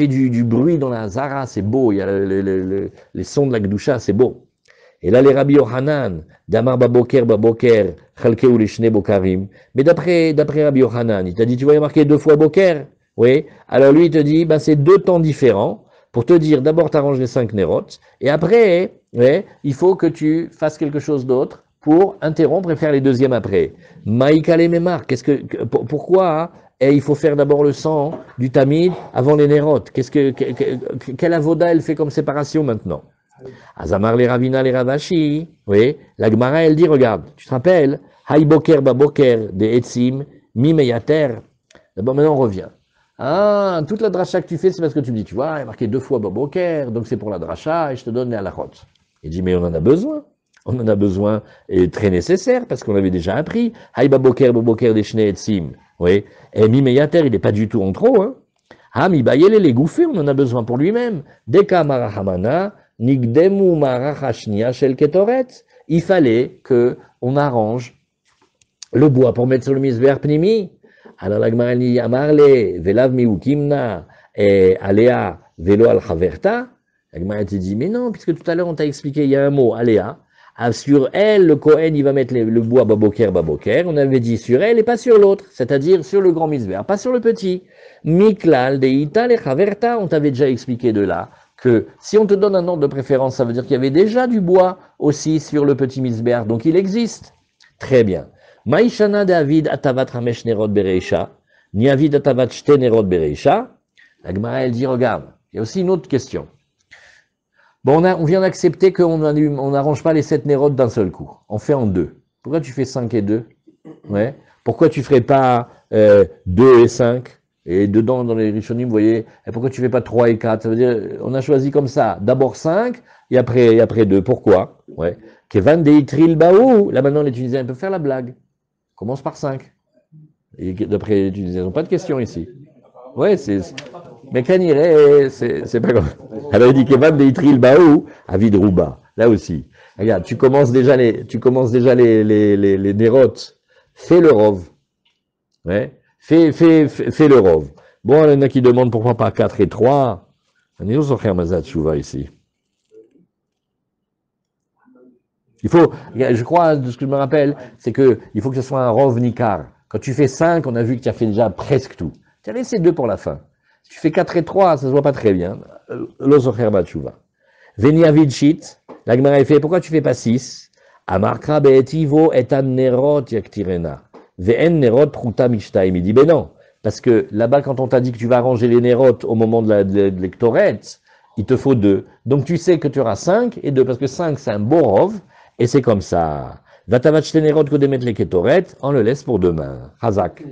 Speaker 1: du bruit dans la Hazara, c'est beau. Il y a les sons de la Gdusha, c'est beau. Et là, les Rabbi Yohanan, Damar Baboker, Chalkeu Lishne Bokarim. Mais d'après Rabbi Yohanan, il t'a dit, tu vois, il y a marqué 2 fois Boker. Oui. Alors lui, il te dit, ben, c'est 2 temps différents. Pour te dire, d'abord, tu arranges les 5 nérotes. Et après, ouais, il faut que tu fasses quelque chose d'autre pour interrompre et faire les deuxièmes après. Maïka les mémar, pourquoi hein, et il faut faire d'abord le sang du tamid avant les nérotes. Quelle avoda elle fait comme séparation maintenant? Azamar les ravina les ravashi, oui, la Gemara elle dit, regarde, tu te rappelles, Hay boker ba boker de etzim, mi meyater. D'abord maintenant on revient. Ah, toute la dracha que tu fais, c'est parce que tu me dis, tu vois, il y a marqué 2 fois ba boker, donc c'est pour la dracha et je te donne les halachot. Il dit, mais on en a besoin. On en a besoin et très nécessaire parce qu'on avait déjà appris. Hay ba boker de shne etzim. Oui, et Mimeyater, il n'est pas du tout en trop. Hein. Ah, Mibayele, les gouffés, on en a besoin pour lui-même. Deka marahamana, nigdemu marachashnia shel ketoret. Il fallait que on arrange le bois pour mettre sur le misber pnimi. Alors la Gemara dit, amarle, velav miukimna, et alea, velo al chaverta. La Gemara te dit, mais non, puisque tout à l'heure on t'a expliqué, il y a un mot, alea. Ah, sur elle, le Kohen, il va mettre le bois baboker. On avait dit sur elle et pas sur l'autre, c'est-à-dire sur le grand misber, pas sur le petit. Miklal, deita, le chaverta, on t'avait déjà expliqué de là que si on te donne un ordre de préférence, ça veut dire qu'il y avait déjà du bois aussi sur le petit misber, donc il existe. Très bien. Maïshana David atavat ramesh nerot bereisha, ni avid atavat shte nerot bereisha. La Gemara, elle dit, regarde, il y a aussi une autre question. Bon, on vient d'accepter qu'on n'arrange pas les 7 nérotes d'un seul coup. On fait en 2. Pourquoi tu fais 5 et 2? Ouais. Pourquoi tu ferais pas 2 et 5? Et dedans, dans les Rishonim, vous voyez, et pourquoi tu fais pas 3 et 4? Ça veut dire, on a choisi comme ça. D'abord 5 et après 2. Pourquoi? Ouais. Kevan deitril baou. Là maintenant, les Tunisiens peuvent faire la blague. Commence par 5. Et d'après les Tunisiens, ils n'ont pas de questions ici. Ouais, mais Kaniré, c'est pas grave. Alors il dit Kevan deitril baou, avid rouba. Là aussi. Regarde, tu commences déjà les nérotes. Fais le rov. Ouais. Fais le rov. Bon, il y en a qui demandent pourquoi pas 4 et 3. On est où frère Mazat Chouva ici? Il faut, je crois, de ce que je me rappelle, c'est que il faut que ce soit un rov nikar. Quand tu fais 5, on a vu que tu as fait déjà presque tout. Tu as laissé 2 pour la fin. Si tu fais 4 et 3, ça se voit pas très bien. L'osocher batchouva. Veni avidchit, la Gemara fait, pourquoi tu fais pas 6? Amarkra be'etivo etan nerot yaktirena. Ve'en nerot pruta mishtaim. Il dit, ben non. Parce que là-bas, quand on t'a dit que tu vas arranger les nérotes au moment de l'ectoret, il te faut 2. Donc tu sais que tu auras 5 et 2, parce que 5 c'est un beau rov, et c'est comme ça. Vatavach tenerot kodemet les ketoret, on le laisse pour demain. Hazak.